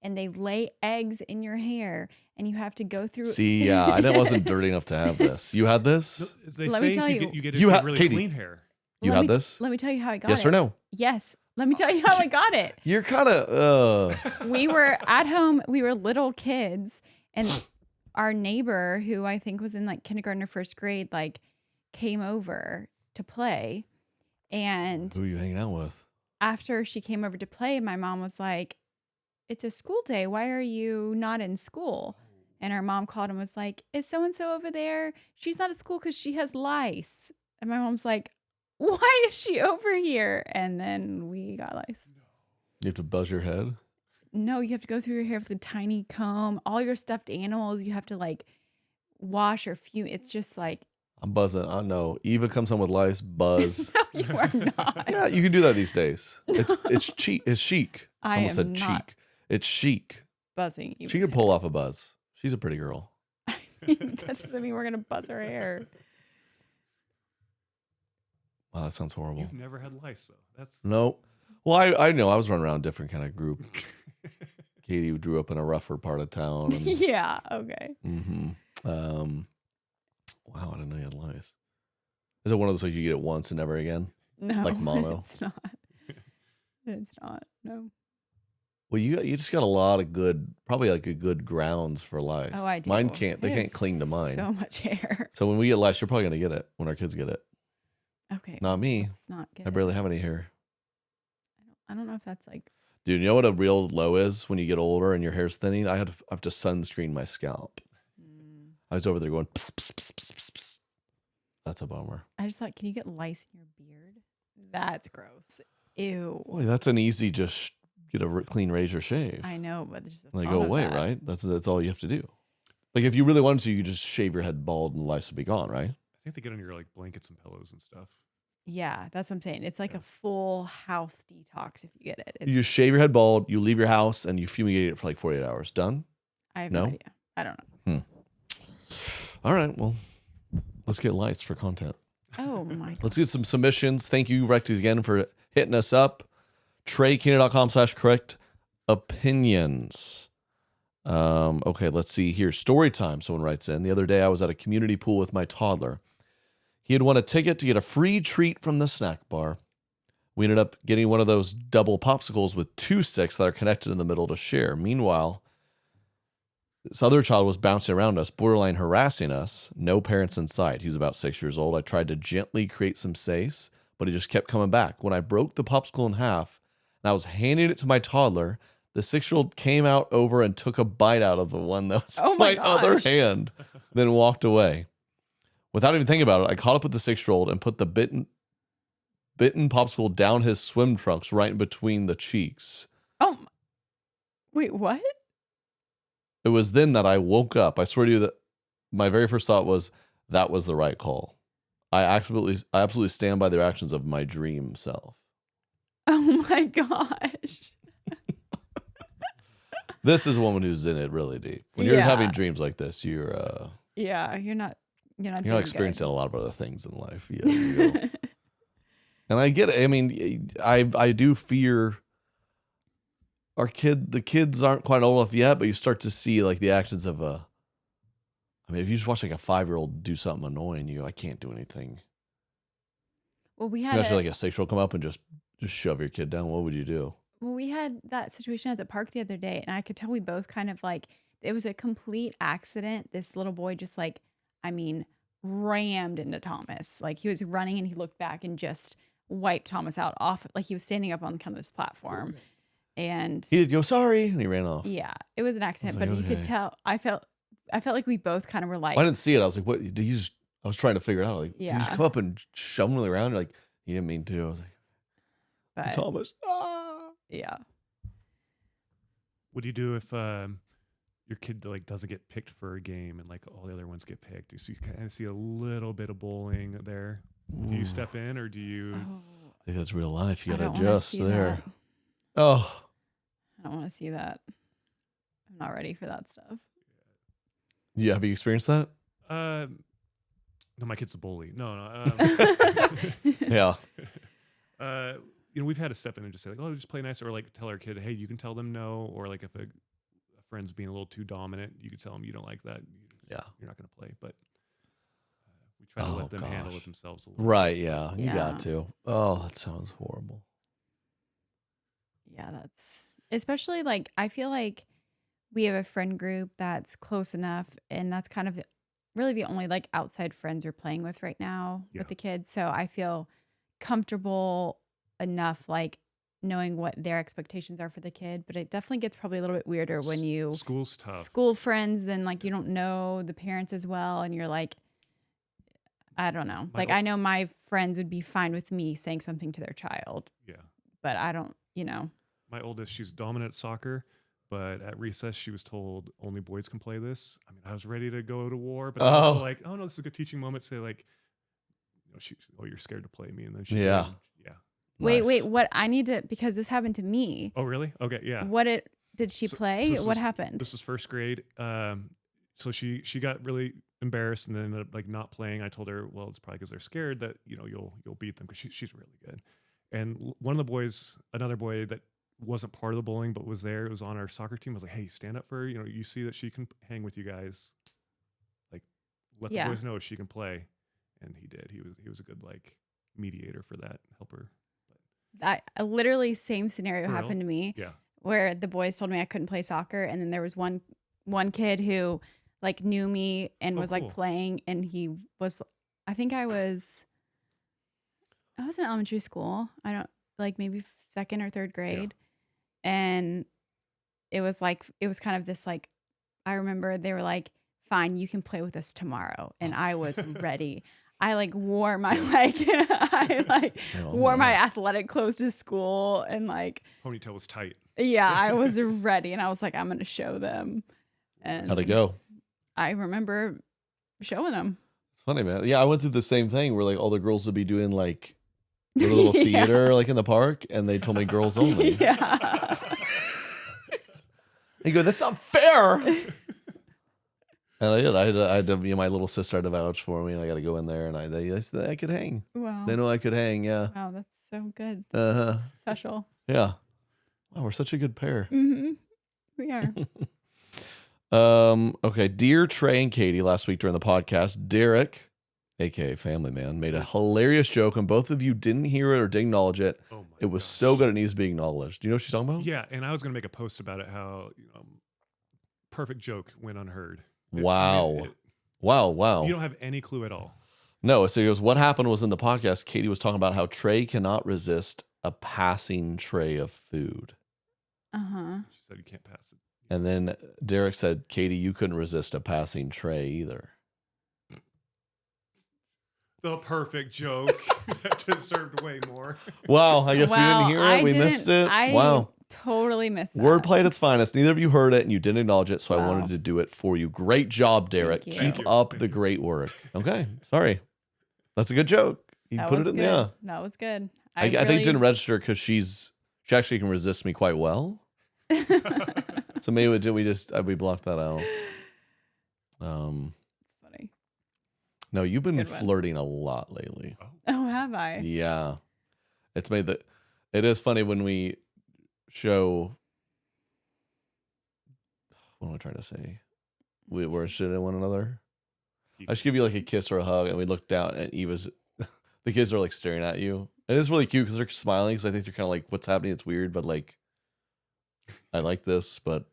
B: And they lay eggs in your hair, and you have to go through.
A: See, yeah, I wasn't dirty enough to have this. You had this?
C: They
B: Let
C: say
B: me tell
C: if
B: you-
C: you get
A: You
C: if
A: have-
C: really
A: Katie.
C: clean hair.
A: You had this?
B: Let me tell you how I got it.
A: Yes or no?
B: Yes. Let me tell you how I got it.
A: You're kind of,
B: We were at home. We were little kids, and our neighbor, who I think was in like kindergarten or first grade, like came over to play. And
A: who are you hanging out with?
B: after she came over to play, my mom was like, "It's a school day. Why are you not in school?" And our mom called and was like, "Is so-and-so over there? She's not at school because she has lice." And my mom's like, "Why is she over here?" And then we got lice.
A: You have to buzz your head?
B: No, you have to go through your hair with a tiny comb. All your stuffed animals, you have to like wash or fume. It's just like,
A: I'm buzzing. I know. Eva comes home with lice, buzz.
B: no, you are not.
A: Yeah, you can do that these days. It's cheap. It's chic.
B: I
A: almost
B: am
A: said
B: not
A: cheek. It's chic.
B: buzzing.
A: She can pull off a buzz. She's a pretty girl.
B: That doesn't mean we're gonna buzz her hair.
A: Wow, that sounds horrible.
C: You've never had lice, though. That's
A: No. Well, I know. I was running around a different kind of group. Katie grew up in a rougher part of town. And,
B: Yeah. Okay.
A: wow, I didn't know you had lice. Is it one of those like you get it once and never again?
B: No,
A: Like mono?
B: It's not. It's not. No.
A: Well, you just got a lot of good, probably like a good grounds for lice.
B: Oh, I do.
A: Mine can't. They
B: I
A: can't
B: have
A: cling to mine.
B: So much hair.
A: So when we get lice, you're probably gonna get it when our kids get it.
B: Okay.
A: Not me.
B: Let's not get
A: I barely have any hair.
B: I don't know if that's like.
A: Dude, you know what a real low is when you get older and your hair's thinning? I have to sunscreen my scalp. I was over there going, pss, pss, pss, pss, pss, pss. That's a bummer.
B: I just thought, can you get lice in your beard? That's gross. Ew.
A: Boy, that's an easy just get a clean razor shave.
B: I know, but just the
A: And they
B: thought
A: go
B: of
A: away,
B: that.
A: right? That's all you have to do. Like if you really wanted to, you could just shave your head bald and lice would be gone, right?
C: I think they get on your like blankets and pillows and stuff.
B: Yeah, that's what I'm saying. It's like a full house detox if you get it. It's,
A: You just shave your head bald, you leave your house, and you fumigate it for like 48 hours. Done?
B: I have
A: no?
B: no idea. I don't know.
A: All right, well, let's get lice for content.
B: Oh my god.
A: Let's get some submissions. Thank you, Rexy, again for hitting us up. TreyKeener.com/correct opinions. Okay, let's see here. Story time. Someone writes in. The other day, I was at a community pool with my toddler. He had won a ticket to get a free treat from the snack bar. We ended up getting one of those double popsicles with 2 sticks that are connected in the middle to share. Meanwhile, this other child was bouncing around us, borderline harassing us. No parents in sight. He was about 6 years old. I tried to gently create some space, but he just kept coming back. When I broke the popsicle in half and I was handing it to my toddler, the 6-year-old came out over and took a bite out of the one that was
B: Oh
A: in
B: my
A: my other
B: gosh.
A: hand, then walked away. Without even thinking about it, I caught up with the 6-year-old and put the bitten popsicle down his swim trunks right in between the cheeks.
B: Oh. Wait, what?
A: It was then that I woke up. I swear to you that my very first thought was that was the right call. I absolutely stand by the actions of my dream self.
B: Oh my gosh.
A: This is a woman who's in it really deep. When you're
B: Yeah.
A: having dreams like this, you're
B: Yeah, you're not
A: not
B: doing
A: experiencing a lot of other things in life. Yeah, you go. And I get it. I mean, I do fear the kids aren't quite old enough yet, but you start to see like the actions of I mean, if you just watch like a 5-year-old do something annoying, you go, I can't do anything.
B: Well, we
A: You
B: had
A: actually like a 6-year-old come up and just shove your kid down. What would you do?
B: Well, we had that situation at the park the other day, and I could tell we both kind of like it was a complete accident. This little boy just like, I mean, rammed into Thomas. Like he was running and he looked back and just wiped Thomas out off. Like he was standing up on kind of this platform, and
A: He did go sorry, and he ran off.
B: yeah, it was an accident.
A: like,
B: But you could
A: okay.
B: tell. I felt like we both kind of were like,
A: I didn't see it. I was like, what? Did you just? I was trying to figure it out. Like, did you just
B: Yeah.
A: come up and shove him around? Like, you didn't mean to. I was like,
B: but
A: Thomas.
B: yeah.
C: What do you do if your kid like doesn't get picked for a game and like all the other ones get picked? So you kind of see a little bit of bullying there. Do you step in or do you?
B: Oh,
A: I think that's real life. You
B: I
A: got to
B: don't wanna
A: adjust
B: see
A: there.
B: that.
A: Oh,
B: I don't want to see that. I'm not ready for that stuff.
A: yeah. Have you experienced that?
C: No, my kid's a bully. No.
A: Yeah.
C: We've had to step in and just say like, oh, just play nice, or like tell our kid, hey, you can tell them no, or like if a friend's being a little too dominant, you could tell them you don't like that.
A: Yeah.
C: You're not going to play, but we try to let them handle it themselves a little.
A: Right. Yeah. You
B: Yeah.
A: got to. Oh, that sounds horrible.
B: Yeah, that's especially like I feel like we have a friend group that's close enough, and that's kind of really the only like outside friends we're playing with right now with the kids. So I feel comfortable enough like knowing what their expectations are for the kid, but it definitely gets probably a little bit weirder when you
C: School's tough.
B: School friends, then like you don't know the parents as well, and you're like, I don't know. Like I know my friends would be fine with me saying something to their child.
C: Yeah.
B: But I don't,
C: My oldest, she's dominant at soccer, but at recess she was told only boys can play this. I mean, I was ready to go to war, but I was also like, oh no, this is a good teaching moment. Say like, you're scared to play me, and then she did. Yeah.
B: Wait, what I need to, because this happened to me.
C: Oh really? Okay, yeah.
B: Did she play? What happened?
C: This was first grade. So she got really embarrassed and then ended up like not playing. I told her, well, it's probably because they're scared that you'll beat them, because she's really good. And one of the boys, another boy that wasn't part of the bowling but was there, it was on our soccer team, was like, hey, stand up for her. You see that she can hang with you guys. Like, let the boys know she can play. And he did. He was a good like mediator for that, helper.
B: That literally same scenario happened to me.
C: Yeah.
B: Where the boys told me I couldn't play soccer, and then there was one kid who like knew me and was like playing, and he was, I think I was in elementary school. I don't like maybe second or third grade. Yeah. And it was kind of this like, I remember they were like, fine, you can play with us tomorrow. And I was ready. I like wore my wore my athletic clothes to school, and like
C: ponytail was tight.
B: Yeah, I was ready, and I was like, I'm gonna show them. And
A: how'd it go?
B: I remember showing them.
A: It's funny, man. Yeah, I went through the same thing where like all the girls would be doing like a little theater like in the park, and they told me girls only.
B: Yeah.
A: They go, that's not fair. And I did. I had to, my little sister had to vouch for me, and I got to go in there, and they said I could hang.
B: Wow.
A: They know I could hang. Yeah.
B: Wow, that's so good. Special.
A: Yeah. Wow, we're such a good pair.
B: Mm-hmm. We are.
A: Okay. Dear Trey and Katie, last week during the podcast, Derek, aka Family Man, made a hilarious joke, and both of you didn't hear it or didn't acknowledge it.
C: Oh my
A: It was so good it needs to be acknowledged. Do you know what she's talking about?
C: Yeah, and I was going to make a post about it, how perfect joke went unheard.
A: Wow. Wow.
C: You don't have any clue at all.
A: No, so he goes, what happened was in the podcast, Katie was talking about how Trey cannot resist a passing tray of food.
B: Uh-huh.
C: She said you can't pass it.
A: And then Derek said, Katie, you couldn't resist a passing tray either.
C: The perfect joke. That deserved way more.
A: Wow, I guess we didn't hear it. We missed it. Wow.
B: Totally missed that.
A: Wordplay at its finest. Neither of you heard it, and you didn't acknowledge it, so I wanted to do it for you. Great job, Derek.
B: Thank
A: Keep up the great work. Okay, sorry. That's a good joke. You
B: that
A: put
B: was
A: it in
B: good.
A: there.
B: That was good.
A: I think it didn't register because she actually can resist me quite well. So maybe we blocked that out.
B: It's funny.
A: No, you've been flirting a lot lately.
B: Oh, have I?
A: Yeah. It's made that. It is funny when we show. What am I trying to say? We're interested in one another. I should give you like a kiss or a hug, and we look down, and Eva's. The kids are like staring at you, and it's really cute because they're smiling. Because I think they're kind of like, "What's happening? It's weird, but like, I like this." But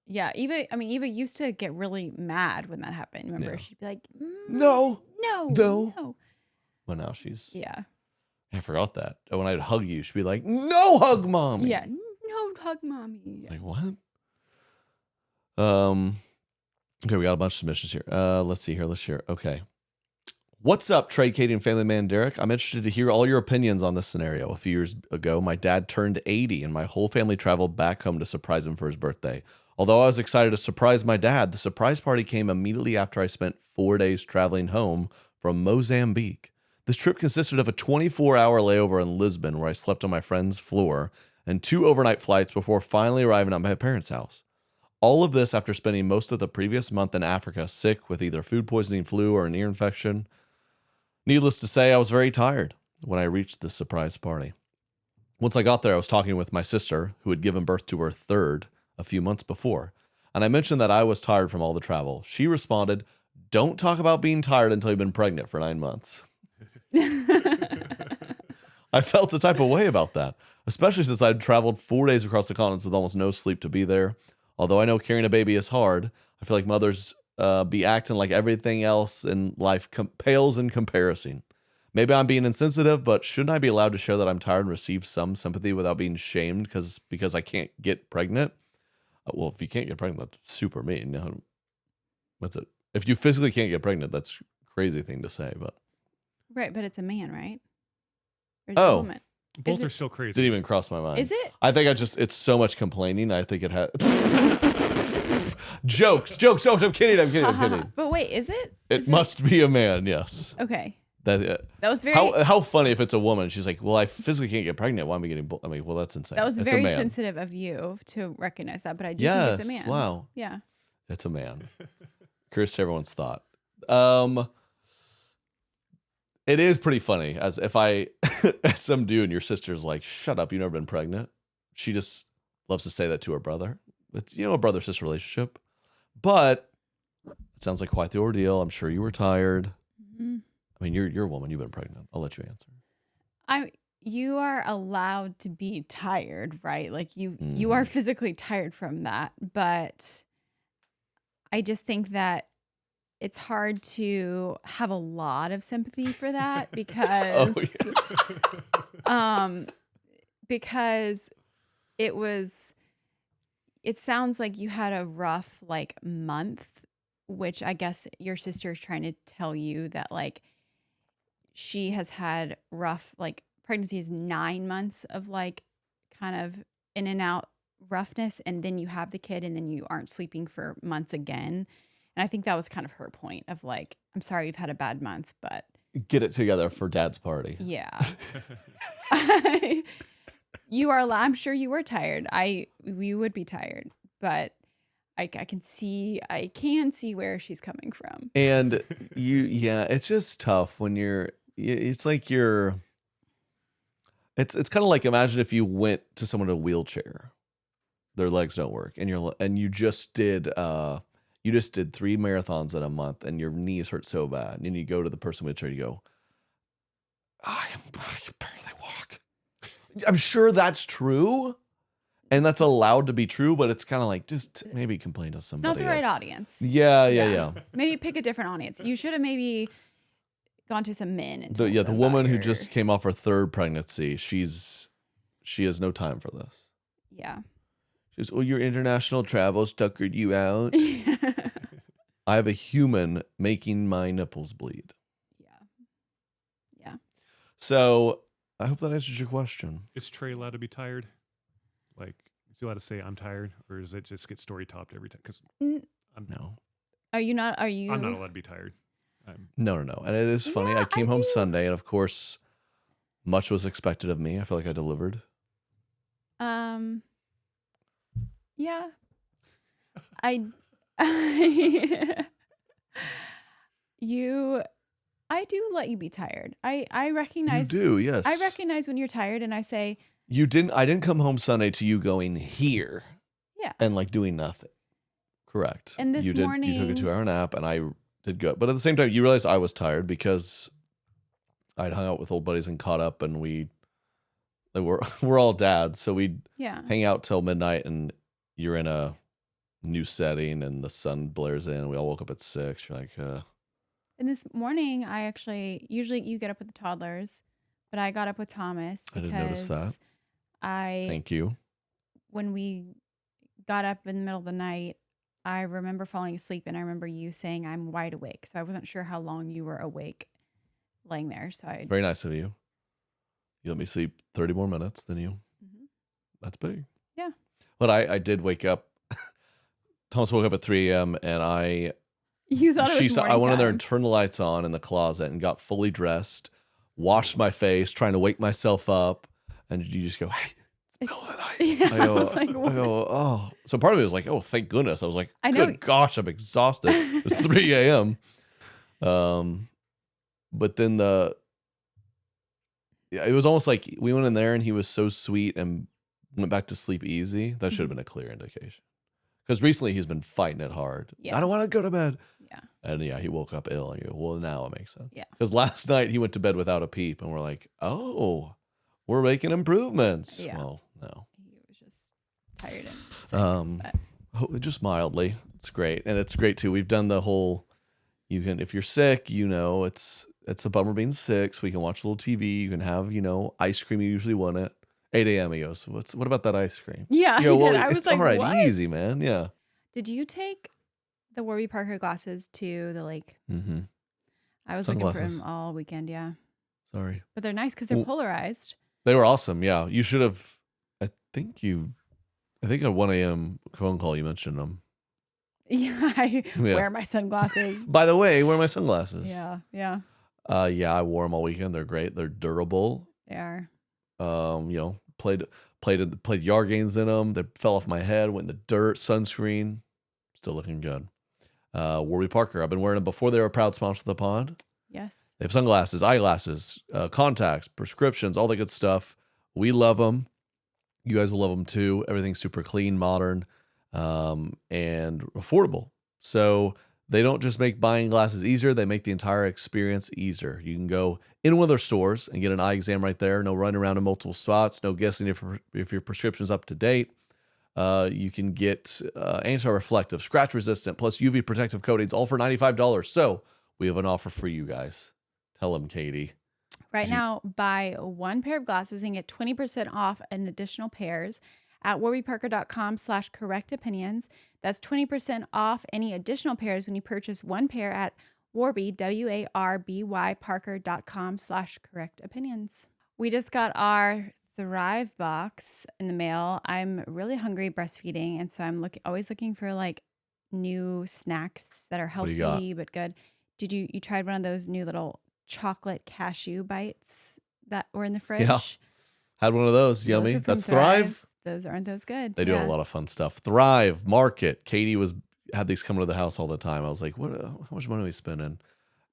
B: yeah, Eva used to get really mad when that happened. Remember, she'd be like,
A: "No."
B: Well,
A: now she's
B: I
A: forgot that. When I'd hug you, she'd be like, "No hug, mommy."
B: Yeah, no hug, mommy.
A: Like what? Okay, we got a bunch of submissions here. Let's see here. Let's hear. Okay. What's up, Trey, Katie, and Family Man Derek? I'm interested to hear all your opinions on this scenario. A few years ago, my dad turned 80, and my whole family traveled back home to surprise him for his birthday. Although I was excited to surprise my dad, the surprise party came immediately after I spent 4 days traveling home from Mozambique. This trip consisted of a 24-hour layover in Lisbon, where I slept on my friend's floor, and 2 overnight flights before finally arriving at my parents' house. All of this after spending most of the previous month in Africa sick with either food poisoning, flu, or an ear infection. Needless to say, I was very tired when I reached this surprise party. Once I got there, I was talking with my sister, who had given birth to her third a few months before, and I mentioned that I was tired from all the travel. She responded, "Don't talk about being tired until you've been pregnant for 9 months." I felt a type of way about that, especially since I'd traveled 4 days across the continent with almost no sleep to be there. Although I know carrying a baby is hard, I feel like mothers be acting like everything else in life pales in comparison. Maybe I'm being insensitive, but shouldn't I be allowed to share that I'm tired and receive some sympathy without being shamed because I can't get pregnant? Well, if you can't get pregnant, that's super mean. That's it. If you physically can't get pregnant, that's a crazy thing to say. But
B: Right, but it's a man, right? Or is it
A: Oh.
B: a woman?
C: Both
B: Is
C: are
B: it-
C: still crazy.
A: didn't even cross my mind.
B: Is it?
A: I think it's so much complaining. I think it had jokes. Oh, I'm kidding.
B: But wait, is it?
A: It
B: Is
A: must be a man. Yes.
B: Okay.
A: That
B: That was very
A: how funny if it's a woman. She's like, well, I physically can't get pregnant. Why am I getting? I mean, well, that's insane.
B: that was
A: It's a
B: very
A: man.
B: sensitive of you to recognize that, but I do
A: Yes.
B: think it's a man.
A: Wow.
B: Yeah.
A: It's a man. Curious to everyone's thought. It is pretty funny as if I, as some dude and your sister's like, shut up, you've never been pregnant. She just loves to say that to her brother. It's, a brother-sister relationship. But it sounds like quite the ordeal. I'm sure you were tired.
B: Mhm.
A: I mean, you're a woman. You've been pregnant. I'll let you answer.
B: You are allowed to be tired, right? Like you are physically tired from that, but I just think that it's hard to have a lot of sympathy for that because because it sounds like you had a rough like month, which I guess your sister is trying to tell you that like she has had rough, like pregnancy is 9 months of like kind of in and out roughness. And then you have the kid and then you aren't sleeping for months again. And I think that was kind of her point of like, I'm sorry you've had a bad month, but
A: Get it together for dad's party.
B: yeah. I'm sure you were tired. We would be tired, but I can see where she's coming from.
A: And it's just tough when it's kind of like, imagine if you went to someone in a wheelchair, their legs don't work, and you just did 3 marathons in a month and your knees hurt so bad. And then you go to the person in the wheelchair, you go, I can barely walk. I'm sure that's true. And that's allowed to be true, but it's kind of like, just maybe complain to
B: It's
A: somebody
B: not the right
A: else.
B: audience.
A: Yeah.
B: Maybe pick a different audience. You should have maybe gone to some men. And told
A: The
B: them
A: woman
B: about
A: who
B: your-
A: just came off her third pregnancy, she has no time for this.
B: Yeah.
A: She goes, your international travels tuckered you out. I have a human making my nipples bleed.
B: Yeah.
A: So I hope that answers your question.
C: Is Trey allowed to be tired? Like, is he allowed to say I'm tired, or does it just get story topped every time? Because
A: No.
B: Are you not? Are you?
C: I'm not allowed to be tired.
A: No. And it is funny.
B: Yeah,
A: I came
B: I
A: home
B: do.
A: Sunday, and of course, much was expected of me. I feel like I delivered.
B: Yeah. I do let you be tired. I recognize.
A: You do, yes.
B: I recognize when you're tired, and I say,
A: I didn't come home Sunday to you going here.
B: Yeah.
A: And like doing nothing. Correct.
B: And this
A: you took a
B: morning-
A: 2-hour nap, and I did good. But at the same time, you realized I was tired because I'd hung out with old buddies and caught up, and we're all dads, so we'd
B: yeah.
A: hang out till midnight, and you're in a new setting, and the sun blares in. We all woke up at 6. You're like,
B: And this morning, usually you get up with the toddlers, but I got up with Thomas
A: I
B: because
A: didn't notice that. Thank you.
B: When we got up in the middle of the night, I remember falling asleep, and I remember you saying I'm wide awake. So I wasn't sure how long you were awake laying there. So
A: It's very nice of you. You let me sleep 30 more minutes than you.
B: Mhm.
A: That's big.
B: Yeah.
A: But I did wake up. Thomas woke up at 3 a.m. and
B: You thought it was
A: I went in there
B: morning
A: and turned the lights on in the closet and got fully dressed, washed my face, trying to wake myself up. And you just go, hey, it's middle of the night.
B: Yeah,
A: I
B: I was like, what is-
A: oh. So part of me was like, oh, thank goodness. I was like,
B: I know.
A: good gosh, I'm exhausted. It was 3 a.m. But then it was almost like we went in there and he was so sweet and went back to sleep easy. That should have been a clear indication. Because recently he's been fighting it hard.
B: Yeah.
A: I don't want to go to bed.
B: Yeah.
A: And yeah, he woke up ill. And you go, well, now it makes sense.
B: Yeah.
A: Because last night he went to bed without a peep. And we're like, oh, we're making improvements.
B: Yeah.
A: Well, no.
B: He was just tired and sick. But
A: Just mildly. It's great. And it's great too. We've done the whole, if you're sick, it's a bummer being sick. So we can watch a little TV. You can have, ice cream. You usually want it. 8 a.m. He goes, what about that ice cream?
B: yeah,
A: You go,
B: he
A: well,
B: did. I
A: it's
B: was like,
A: all right,
B: what?
A: easy, man. Yeah.
B: Did you take the Warby Parker glasses to the lake?
A: Mm-hmm.
B: I was looking for
A: Sunglasses.
B: them all weekend, yeah.
A: Sorry.
B: But they're nice because they're
A: Well-
B: polarized.
A: They were awesome. Yeah. You should have, I think at 1 a.m. phone call, you mentioned them.
B: Yeah, I wear my sunglasses.
A: By the way, where are my sunglasses?
B: Yeah, yeah,
A: Yeah, I wore them all weekend. They're great. They're durable.
B: they are.
A: Played yard games in them. They fell off my head, went in the dirt, sunscreen. Still looking good. Warby Parker. I've been wearing them before they were a proud sponsor of the pod.
B: Yes.
A: They have sunglasses, eyeglasses, contacts, prescriptions, all the good stuff. We love them. You guys will love them too. Everything's super clean, modern, and affordable. So they don't just make buying glasses easier, they make the entire experience easier. You can go in one of their stores and get an eye exam right there. No running around in multiple spots, no guessing if your prescription's up to date. You can get anti-reflective, scratch resistant, plus UV protective coatings, all for $95. So we have an offer for you guys. Tell them, Katie.
B: Right now, buy one pair of glasses and get 20% off an additional pairs at warbyparker.com/correctopinions. That's 20% off any additional pairs when you purchase one pair at Warby, WARBY Parker.com/correctopinions. We just got our Thrive box in the mail. I'm really hungry breastfeeding, and so I'm always looking for like new snacks that are
A: What do you got?
B: healthy but good. Did you tried one of those new little chocolate cashew bites that were in the fridge?
A: Yeah. Had one of those.
B: Those
A: Yummy.
B: are from
A: That's Thrive.
B: Aren't those good?
A: They do have a lot of fun stuff. Thrive Market. Katie had these coming to the house all the time. I was like, what? How much money are we spending?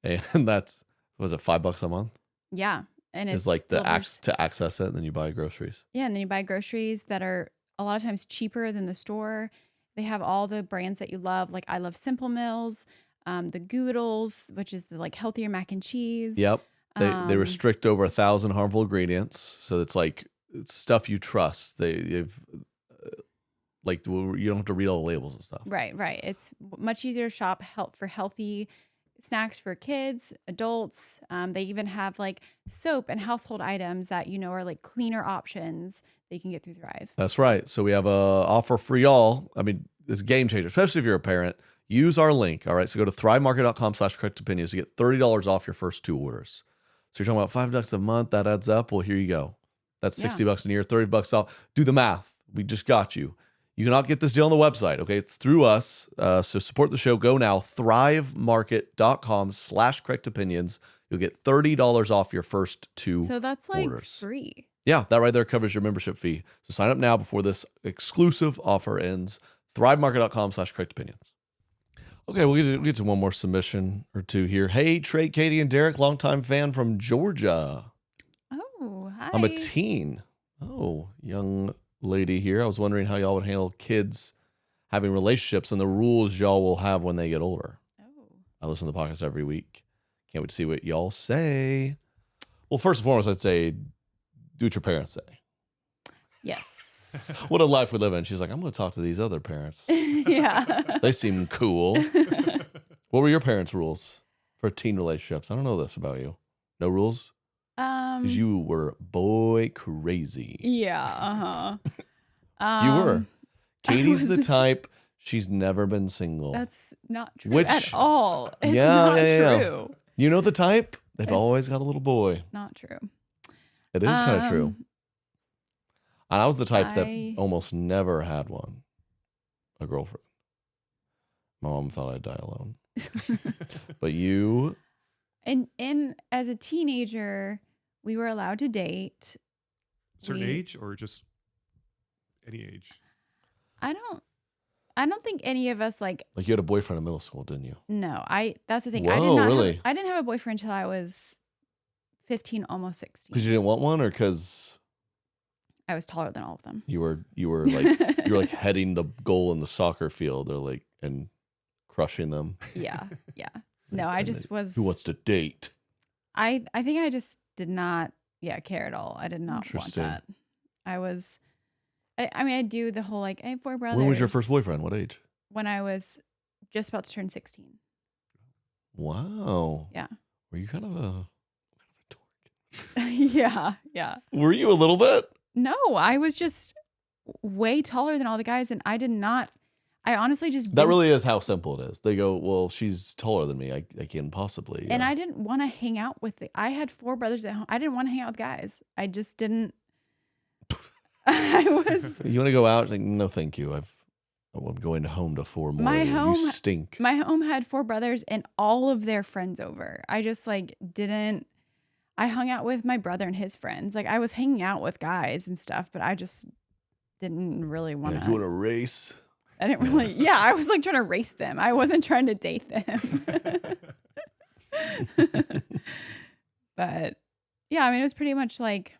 A: And that's, was it $5 a month?
B: Yeah. And
A: It's like to
B: delivers-
A: access it, and then you buy groceries.
B: Yeah, and then you buy groceries that are a lot of times cheaper than the store. They have all the brands that you love. Like I love Simple Mills, the Goodles, which is the like healthier mac and cheese.
A: Yep. They
B: Um,
A: restrict over 1,000 harmful ingredients, so it's stuff you trust. They've you don't have to read all the labels and stuff.
B: Right. It's much easier to shop for healthy snacks for kids, adults. They even have like soap and household items that are like cleaner options that you can get through Thrive.
A: That's right. So we have a offer for y'all. I mean, it's a game changer, especially if you're a parent. Use our link. All right. So go to thrivemarket.com/correctopinions to get $30 off your first 2 orders. So you're talking about $5 a month. That adds up. Well, here you go. That's $60 a year, $30 off. Do the math. We just got you. You cannot get this deal on the website. Okay. It's through us. So support the show. Go now. thrivemarket.com/correctopinions. You'll get $30 off your first 2
B: So that's like
A: orders.
B: free.
A: Yeah, that right there covers your membership fee. So sign up now before this exclusive offer ends. thrivemarket.com/correctopinions. Okay, we'll get to one more submission or two here. Hey, Trey, Katie, and Derek, longtime fan from Georgia.
B: Oh, hi.
A: I'm a teen. Oh, young lady here. I was wondering how y'all would handle kids having relationships and the rules y'all will have when they get older.
B: Oh.
A: I listen to the podcast every week. Can't wait to see what y'all say. Well, first and foremost, I'd say do what your parents say.
B: Yes.
A: What a life we live in. She's like, I'm going to talk to these other parents.
B: Yeah.
A: They seem cool. What were your parents' rules for teen relationships? I don't know this about you. No rules? Because you were boy crazy.
B: Yeah. Uh-huh.
A: You were. Katie's the
B: was-
A: type, she's never been single.
B: That's not true
A: Which-
B: at all. It's
A: Yeah,
B: not
A: yeah.
B: true.
A: You know the type? They've
B: It's-
A: always got a little boy.
B: Not true.
A: It is kind of true.
B: Um,
A: And I was the type that
B: I-
A: almost never had one. A girlfriend. My mom thought I'd die alone. But you,
B: And as a teenager, we were allowed to date.
C: Certain
B: We-
C: age or just any age.
B: I don't think any of us like.
A: Like you had a boyfriend in middle school, didn't you?
B: No, that's the thing.
A: Whoa, really?
B: I didn't have a boyfriend until I was 15, almost 16.
A: Because you didn't want one, or because
B: I was taller than all of them.
A: you were like heading the goal in the soccer field, or like and crushing them.
B: Yeah. No, I
A: And
B: just
A: then,
B: was.
A: Who wants to date?
B: I think I just did not care at all. I did not want
A: Interesting.
B: that. I was. I mean, I do the whole like I have 4 brothers.
A: When was your first boyfriend? What age?
B: When I was just about to turn 16.
A: Wow.
B: Yeah.
A: Were you kind of a dork?
B: Yeah.
A: Were you a little bit?
B: No, I was just way taller than all the guys, and I did not. I honestly just
A: That
B: didn't,
A: really is how simple it is. They go, well, she's taller than me. I can't possibly.
B: and I didn't want to hang out with. I had 4 brothers at home. I didn't want to hang out with guys. I just didn't. I was.
A: You want to go out? It's like, no, thank you. I'm going home to 4 more. You stink.
B: My home had 4 brothers and all of their friends over. I just like didn't. I hung out with my brother and his friends. Like I was hanging out with guys and stuff, but I just didn't really want to.
A: You want to race?
B: I didn't really. Yeah, I was like trying to race them. I wasn't trying to date them. But yeah, I mean, it was pretty much like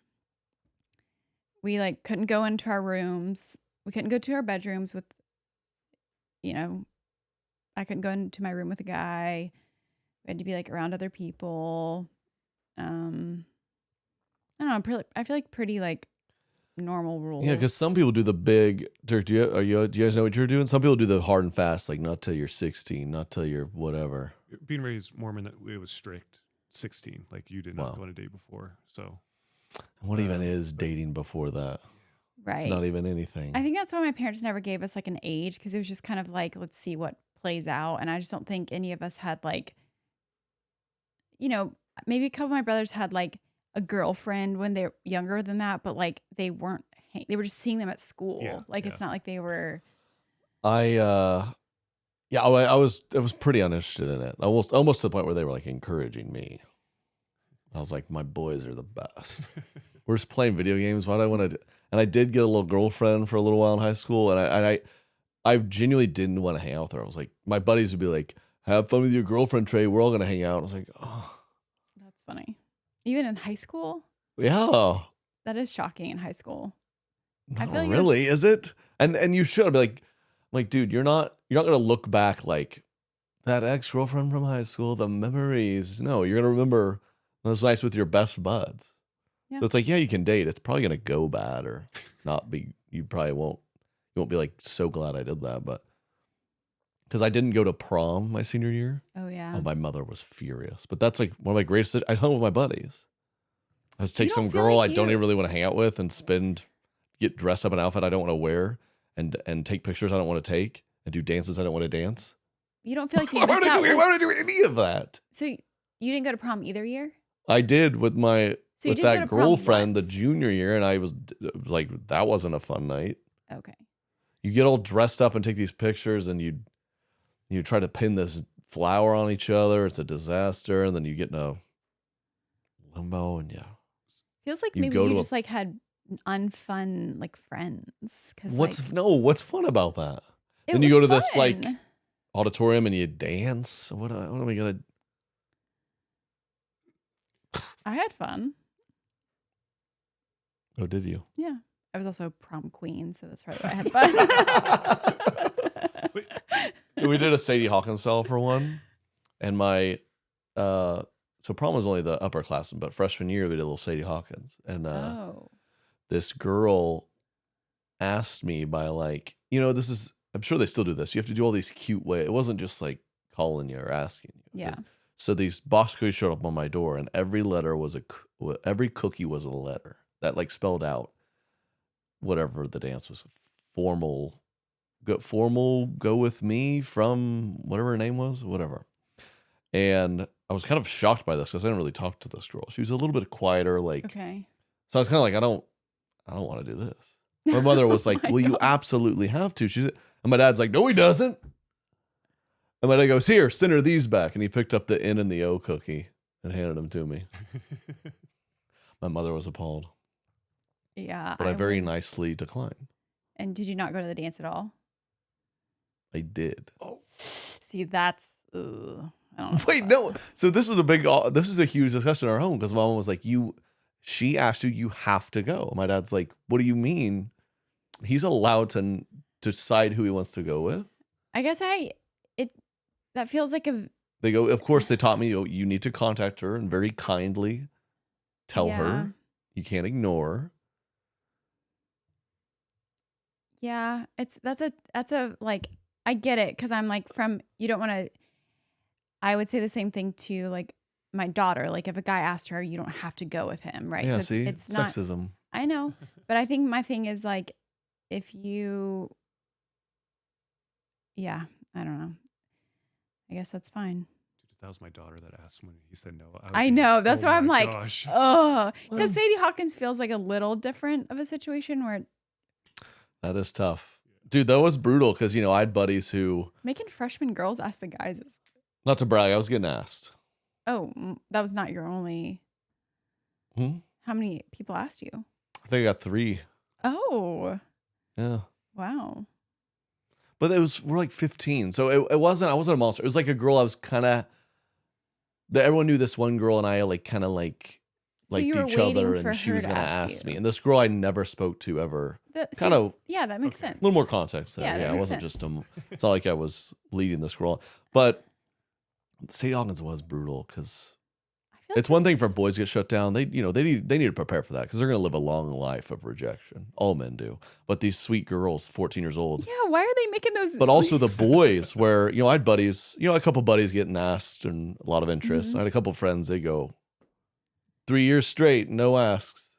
B: we like couldn't go into our rooms. We couldn't go to our bedrooms with, I couldn't go into my room with a guy. We had to be like around other people. I don't know. I feel like pretty like normal rules.
A: Yeah, because some people do the big. Dirk, do you guys know what you're doing? Some people do the hard and fast, like not till you're 16, not till you're whatever.
C: Being raised Mormon, that it was strict. 16, like you did not go on a date before. So,
A: what even is dating before that?
B: Right.
A: It's not even anything.
B: I think that's why my parents never gave us like an age, because it was just kind of like, let's see what plays out. And I just don't think any of us had like, maybe a couple of my brothers had like a girlfriend when they're younger than that, but like they were just seeing them at school. It's not like they were.
A: I was pretty uninterested in it. Almost to the point where they were like encouraging me. I was like, my boys are the best. We're just playing video games. Why do I want to? And I did get a little girlfriend for a little while in high school, and I genuinely didn't want to hang out with her. I was like, my buddies would be like, "Have fun with your girlfriend, Trey. We're all gonna hang out." I was like, "Oh,
B: That's funny." Even in high school,
A: yeah."
B: that is shocking. In high school,
A: Not
B: I feel like
A: really, is it? And you should be like, dude, you're not gonna look back like that ex-girlfriend from high school, the memories. No, you're gonna remember those nights with your best buds.
B: Yeah.
A: So it's like, yeah, you can date. It's probably gonna go bad or not be. You probably won't. You won't be like so glad I did that, but because I didn't go to prom my senior year.
B: Oh yeah.
A: Oh, my mother was furious. But that's like one of my greatest. I hung with my buddies. I just take
B: You
A: some
B: don't feel
A: girl
B: like
A: I don't
B: you-
A: even really want to hang out with and get dressed up in an outfit I don't want to wear and take pictures I don't want to take and do dances I don't want to dance.
B: You don't feel like you
A: Why
B: missed
A: would
B: out.
A: why would I do any of that?
B: So you didn't go to prom either year?
A: I did with
B: So you
A: with
B: did go
A: that
B: to prom
A: girlfriend the
B: once.
A: junior year, and I was like, that wasn't a fun night.
B: Okay.
A: You get all dressed up and take these pictures, and you try to pin this flower on each other. It's a disaster, and then you get in a limbo, and
B: Feels like
A: You
B: maybe
A: go
B: you
A: to a-
B: just like had unfun like friends. Cause
A: what's
B: like,
A: fun about that?
B: it
A: Then you
B: was
A: go to this like
B: fun.
A: auditorium and you dance. What am we gonna?
B: I had fun.
A: Oh, did you?
B: Yeah. I was also prom queen, so that's probably why I had fun.
A: We did a Sadie Hawkins style for one, and my so prom was only the upperclassmen, but freshman year we did a little Sadie Hawkins, and
B: Oh.
A: this girl asked me by like, this is, I'm sure they still do this. You have to do all these cute ways. It wasn't just like calling you or asking you.
B: Yeah.
A: So these box cookies showed up on my door, and every every cookie was a letter that like spelled out whatever the dance was. Formal, go with me from whatever her name was, whatever. And I was kind of shocked by this because I didn't really talk to this girl. She was a little bit quieter, like.
B: Okay.
A: So I was kind of like, I don't want to do this. My mother was like,
B: my
A: well, you
B: God.
A: absolutely have to. And my dad's like, no, he doesn't. And my dad goes, here, send her these back. And he picked up the N and the O cookie and handed them to me. My mother was appalled,
B: Yeah.
A: but I very
B: would-
A: nicely declined.
B: And did you not go to the dance at all?
A: I did.
B: See, that's I don't know.
A: Wait, no. So this was a huge discussion in our home because mom was like, she asked you have to go. My dad's like, what do you mean? He's allowed to decide who he wants to go with.
B: I guess that feels like
A: They go, of course, they taught me you need to contact her and very kindly tell her. You can't ignore.
B: Yeah, that's a like, I get it because I'm like you don't want to. I would say the same thing to like my daughter. Like if a guy asked her, you don't have to go with him, right?
A: Yeah,
B: So it's not
A: sexism.
B: I know, but I think my thing is like if you, yeah, I don't know. I guess that's fine.
C: Dude, if that was my daughter that asked when he said no,
B: I know. That's why I'm like,
C: gosh.
B: oh,
A: Well-
B: because Sadie Hawkins feels like a little different of a situation where
A: That is tough. Dude, that was brutal because, I had buddies who,
B: making freshman girls ask the guys is,
A: not to brag, I was getting asked.
B: oh, that was not your only.
A: Hmm?
B: How many people asked you?
A: I think I got 3.
B: Oh,
A: Yeah.
B: wow.
A: But we're like 15. So I wasn't a monster. It was like a girl I was kind of, everyone knew this one girl and I like kind of like
B: So
A: liked
B: you were
A: each other
B: waiting for
A: and she
B: her
A: was
B: to
A: going to
B: ask
A: ask
B: you.
A: me. And this girl I never spoke to ever. Kind of
B: Yeah, that makes
C: Okay.
B: sense.
A: a little more context there.
B: Yeah, that
A: Yeah, it
B: makes
A: wasn't
B: sense.
A: just it's not like I was leading this girl. But Sadie Hawkins was brutal because
B: I feel like
A: it's one thing for
B: that's-
A: boys to get shut down. They need to prepare for that because they're going to live a long life of rejection. All men do. But these sweet girls, 14 years old.
B: Yeah, why are they making those?
A: But also the boys where, I had buddies, a couple buddies getting asked and a lot of interest.
B: Mhm.
A: I had a couple friends, they go 3 years straight, no asks.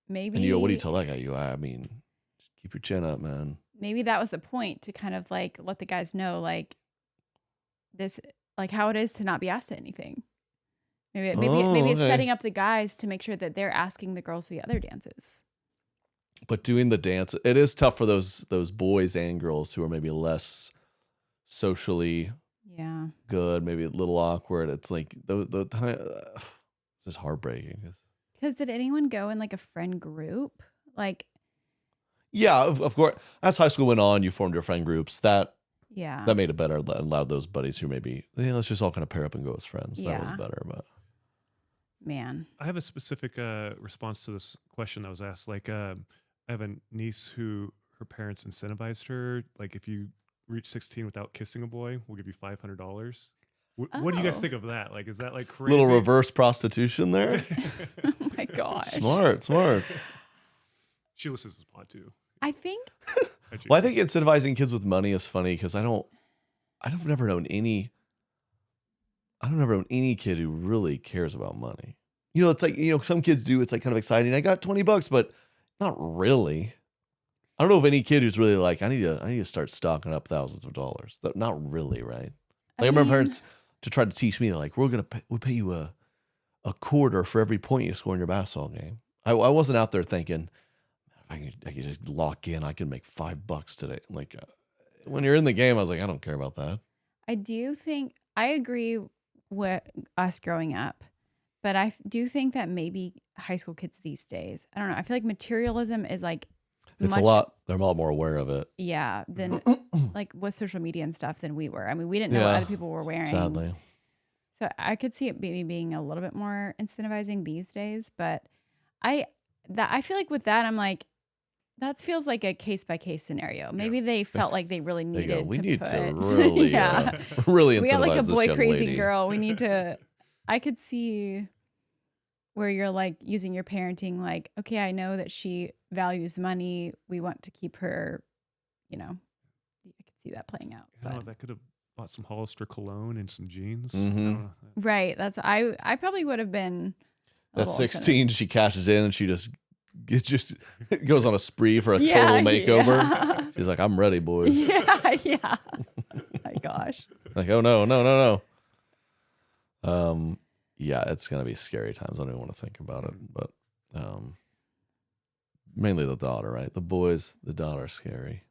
B: maybe.
A: And you go, what do you tell that guy? You go, I mean, just keep your chin up, man.
B: Maybe that was the point to kind of like let the guys know like this, like how it is to not be asked to anything. Maybe it's
A: okay.
B: setting up the guys to make sure that they're asking the girls to the other dances.
A: But doing the dance, it is tough for those boys and girls who are maybe less socially
B: Yeah.
A: good, maybe a little awkward. It's like the time, it's just heartbreaking.
B: Because did anyone go in like a friend group? Like,
A: Yeah, of course. As high school went on, you formed your friend groups. That
B: yeah.
A: made it better and allowed those buddies who maybe, let's just all kind of pair up and go as friends. That was
B: Yeah.
A: better. But
B: Man.
C: I have a specific response to this question that was asked. Like, I have a niece who her parents incentivized her. Like, if you reach 16 without kissing a boy, we'll give you $500. What do you guys
B: Oh.
C: think of that? Like, is that like crazy?
A: little reverse prostitution there.
B: Oh my gosh.
A: Smart.
C: She listens to this pod too.
B: I think
A: Well, I think incentivizing kids with money is funny because I've never known any kid who really cares about money. It's like, some kids do. It's like kind of exciting. I got $20, but not really. I don't know of any kid who's really like, I need to start stocking up thousands of dollars. Not really, right? Like I remember parents to try to teach me like, we'll pay you a quarter for every point you score in your basketball game. I wasn't out there thinking, I could just lock in. I can make $5 today. Like when you're in the game, I was like, I don't care about that.
B: I do think I agree with us growing up, but I do think that maybe high school kids these days, I don't know. I feel like materialism is like
A: It's
B: much,
A: a lot. They're a lot more aware of it.
B: yeah, than like with social media and stuff than we were. I mean, we didn't know what
A: Yeah,
B: other people were wearing.
A: Sadly.
B: So I could see it maybe being a little bit more incentivizing these days, but I feel like with that, I'm like, that feels like a case by case scenario. Maybe they felt like they really
A: They
B: needed
A: go, we
B: to
A: need
B: put,
A: to really,
B: yeah.
A: really incentivize
B: We got like a
A: this
B: boy
A: young
B: crazy
A: lady.
B: girl. We need to. I could see where you're like using your parenting, like, okay, I know that she values money. We want to keep her. I could see that playing out.
C: I don't know,
B: But.
C: that could have bought some Hollister cologne and some jeans.
A: Mhm.
C: I don't know.
B: Right. That's I probably would have been. a
A: At
B: little
A: 16, she cashes in and she just goes on a spree for a
B: Yeah,
A: total makeover.
B: yeah.
A: She's like, I'm ready, boys.
B: Yeah. My gosh.
A: Like, oh no. Yeah, it's gonna be scary times. I don't even want to think about it. But mainly the daughter, right? The boys, the daughter scary.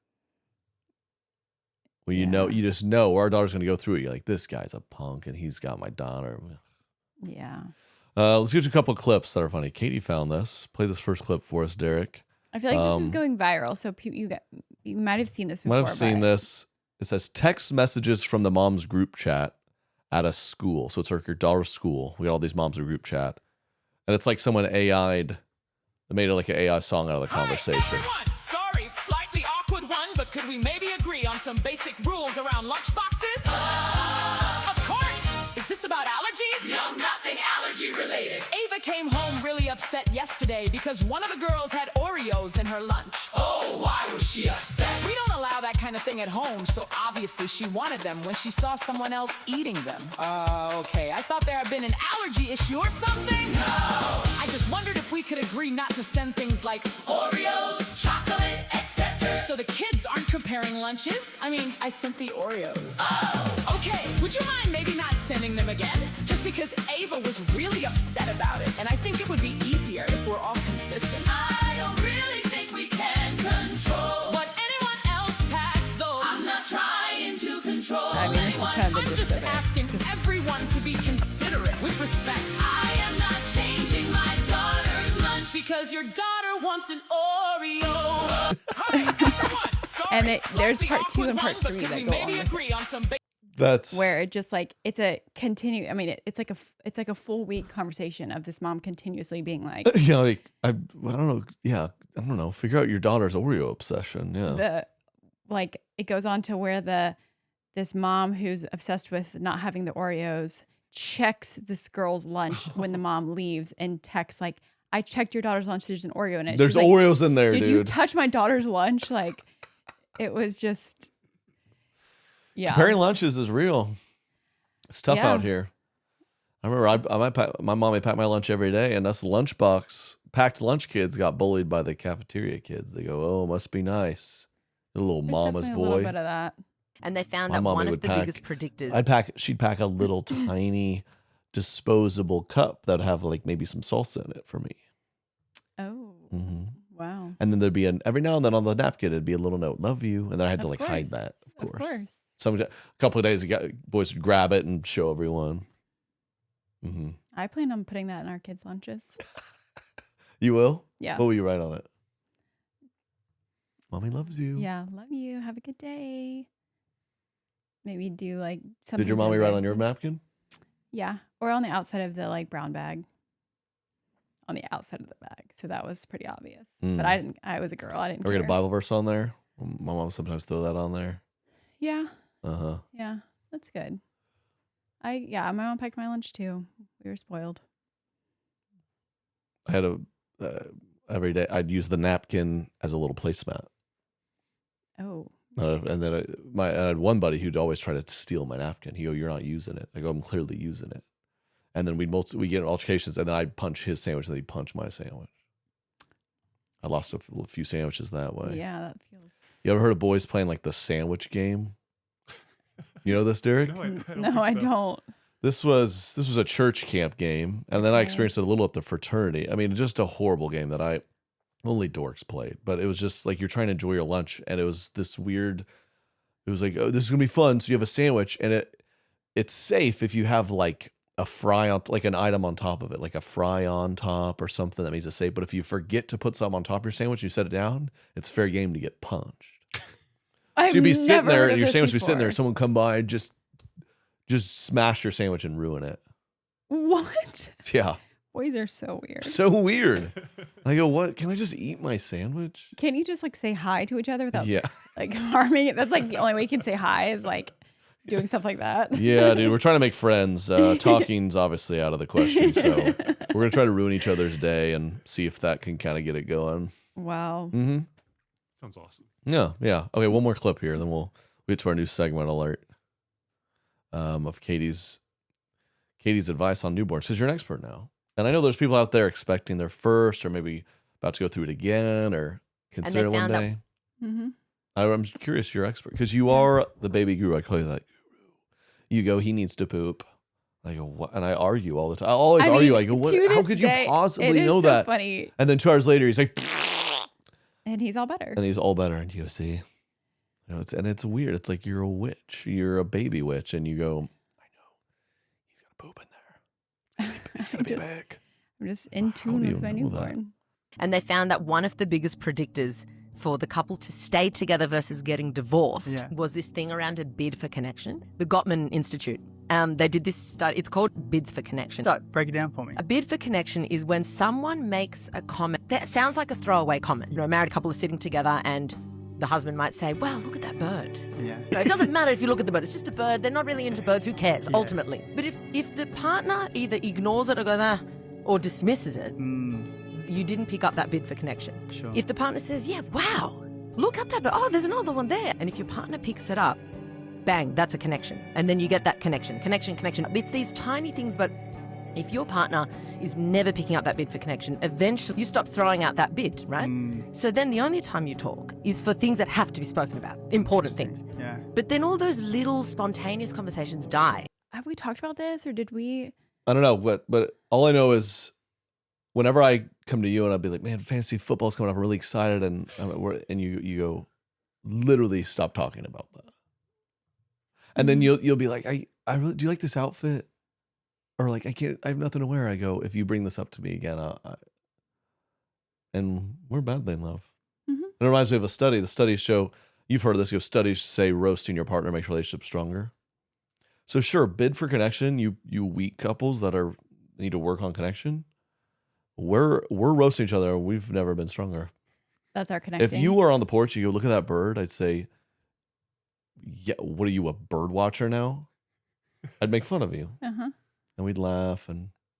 A: Well,
B: Yeah.
A: you just know our daughter's gonna go through it. You're like, this guy's a punk and he's got my daughter.
B: Yeah.
A: Let's get to a couple clips that are funny. Katie found this. Play this first clip for us, Derek.
B: I feel like this is going viral. So you might have seen this before.
A: Might have seen this. It says text messages from the mom's group chat at a school. So it's like your daughter's school. We got all these moms in group chat. And it's like someone AI'd, they made it like an AI song out of the conversation.
D: Everyone, sorry, slightly awkward one, but could we maybe agree on some basic rules around lunchboxes? Of course! Is this about allergies? No, nothing allergy related. Ava came home really upset yesterday because one of the girls had Oreos in her lunch. Oh, why was she upset? We don't allow that kind of thing at home, so obviously she wanted them when she saw someone else eating them. Okay, I thought there had been an allergy issue or something. No! I just wondered if we could agree not to send things like Oreos, chocolate, etc. So the kids aren't comparing lunches. I mean, I sent the Oreos. Oh! Okay, would you mind maybe not sending them again? Just because Ava was really upset about it, and I think it would be easier if we're all consistent. I don't really think we can control what anyone else packs, though. I'm not trying to control
B: I mean, this is kind of the
D: I'm
B: gist
D: just
B: of it.
D: asking everyone to be considerate with respect. I am not changing my daughter's lunch because your daughter wants an Oreo. Hi, everyone. Sorry,
B: And there's
D: slightly
B: part 2 and
D: awkward
B: part
D: one, but
B: 3
D: could
B: that
D: we
B: go
D: maybe
B: on with
D: agree on some
A: That's
B: where it just like it's a continue. I mean, it's like a full week conversation of this mom continuously being like
A: yeah, like I don't know. Yeah, I don't know. Figure out your daughter's Oreo obsession. Yeah.
B: it goes on to where this mom who's obsessed with not having the Oreos checks this girl's lunch when the mom leaves and texts like, "I checked your daughter's lunch. There's an Oreo in it."
A: There's
B: She's like,
A: Oreos in there,
B: Did
A: dude.
B: you touch my daughter's lunch? Like, it was just, yeah.
A: Comparing lunches is real. It's tough
B: Yeah.
A: out here. I remember my mom would pack my lunch every day, and us packed lunch kids got bullied by the cafeteria kids. They go, "Oh, must be nice." The little
B: There's
A: mama's
B: definitely a little
A: boy.
B: bit of that.
E: And they found
A: My
E: out
A: mommy
E: one of
A: would
E: the
A: pack-
E: biggest predictors.
A: She'd pack a little tiny disposable cup that'd have like maybe some salsa in it for me.
B: Oh,
A: hmm
B: wow.
A: And then there'd be every now and then on the napkin, it'd be a little note, "Love you." And then I had to
B: Of
A: like hide
B: course.
A: that, of
B: Of
A: course.
B: course.
A: A couple of days ago, boys would grab it and show everyone.
B: I plan on putting that in our kids' lunches.
A: You will?
B: Yeah.
A: What will you write on it? "Mommy loves you."
B: Yeah. Love you. Have a good day. Maybe do like something.
A: Did your
B: to
A: mommy write on your
B: embarrass them.
A: napkin?
B: Yeah. Or on the outside of the like brown bag. On the outside of the bag. So that was pretty obvious. But I was a girl. I didn't
A: Or
B: care.
A: get a Bible verse on there? My mom sometimes throw that on there.
B: Yeah.
A: Uh-huh.
B: Yeah. That's good. My mom packed my lunch too. We were spoiled.
A: I had every day I'd use the napkin as a little placemat.
B: Oh.
A: And then I had one buddy who'd always try to steal my napkin. He'd go, "You're not using it." I go, "I'm clearly using it." And then we'd get in altercations, and then I'd punch his sandwich, and he'd punch my sandwich. I lost a few sandwiches that way.
B: Yeah, that feels.
A: You ever heard of boys playing like the sandwich game? You know this, Derek?
C: No, I don't.
B: No,
C: think
B: I
C: so.
B: don't.
A: This was a church camp game, and then I
B: Okay.
A: experienced it a little at the fraternity. I mean, just a horrible game that only dorks played. But it was just like you're trying to enjoy your lunch, and it was this weird. It was like, "Oh, this is gonna be fun." So you have a sandwich, and it's safe if you have like a fry on, like an item on top of it, like a fry on top or something. That means it's safe. But if you forget to put something on top of your sandwich, you set it down. It's fair game to get punched. So you'd be sitting there, your sandwich would be sitting there, someone come by and just smash your sandwich and ruin it.
B: What?
A: Yeah.
B: Boys are so weird.
A: So weird. I go, "What? Can I just eat my sandwich?"
B: Can you just like say hi to each other without
A: Yeah.
B: like harming it? That's like the only way you can say hi is like doing stuff like that.
A: Yeah, dude. We're trying to make friends. Talking's obviously out of the question. So we're going to try to ruin each other's day and see if that can kind of get it going.
B: Wow.
A: Mm-hmm.
C: Sounds awesome.
A: Yeah. Yeah. Okay. One more clip here. Then we'll get to our new segment alert of Katie's advice on newborns, because you're an expert now. And I know there's people out there expecting their first or maybe about to go through it again or consider it one
E: found out-
A: day.
B: Mm-hmm.
A: I'm curious, you're expert because you are the baby guru. I call you that guru. You go, "He needs to poop." I go, "What?" And I argue all the time. I always argue. I go, "What?
B: to
A: How
B: this
A: could
B: day,
A: you possibly
B: it is
A: know
B: so
A: that?"
B: Funny,
A: And then 2 hours later, he's like,
B: and he's all better.
A: and he's all better. And you go, "See, it's weird. It's like you're a witch. You're a baby witch." And you go, "I know. He's got to poop in there. It's gonna be big."
B: I'm just in
A: How
B: tune
A: do you
B: with my
A: know that?
B: newborn.
E: And they found that one of the biggest predictors for the couple to stay together versus getting divorced was this thing around a bid for connection. The Gottman Institute. They did this study. It's called bids for connection.
F: So break it down for me.
E: A bid for connection is when someone makes a comment that sounds like a throwaway comment. You know, a married couple are sitting together and the husband might say, wow, look at that bird.
F: Yeah.
E: No, it doesn't matter if you look at the bird. It's just a bird. They're not really into birds. Who cares, ultimately? But if the partner either ignores it or goes, or dismisses it, you didn't pick up that bid for connection.
F: Sure.
E: If the partner says, yeah, wow, look at that bird. Oh, there's another one there. And if your partner picks it up, bang, that's a connection. And then you get that connection. It's these tiny things, but if your partner is never picking up that bid for connection, eventually you stop throwing out that bid, right? So then the only time you talk is for things that have to be spoken about, important things.
F: Yeah.
E: But then all those little spontaneous conversations die.
B: Have we talked about this or did we?
A: I don't know, but all I know is whenever I come to you and I'll be like, man, fantasy football's coming up, I'm really excited, and you go, literally stop talking about that. And then you'll be like, I really, do you like this outfit? Or like, I have nothing to wear. I go, if you bring this up to me again, and we're badly in love.
B: Mm-hmm.
A: It reminds me of a study. The studies show, you've heard of this, studies say roasting your partner makes relationships stronger. So sure, bid for connection. You weak couples that need to work on connection. We're roasting each other and we've never been stronger.
B: That's our connecting.
A: If you were on the porch, you go, look at that bird, I'd say, yeah, what are you, a bird watcher now? I'd make fun of you.
B: Uh-huh.
A: And we'd laugh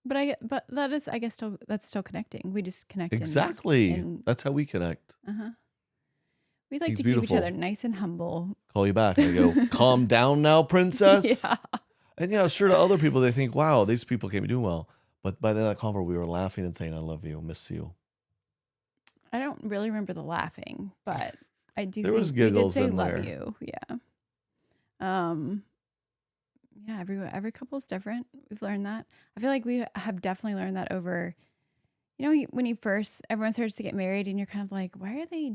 B: But that is, I guess, that's still connecting. We just connect.
A: Exactly. That's how we connect.
B: Uh-huh. We like
A: He's
B: to
A: beautiful.
B: keep each other nice and humble.
A: Call you back and I go, calm down now, princess.
B: Yeah.
A: And sure, to other people, they think, wow, these people can't be doing well. But by the end of that convo, we were laughing and saying, I love you, miss you.
B: I don't really remember the laughing, but I do
A: There
B: think
A: was
B: we did
A: giggles
B: say
A: in
B: love
A: there.
B: you. Yeah. Yeah, every couple's different. We've learned that. I feel like we have definitely learned that over, when everyone starts to get married and you're kind of like, why are they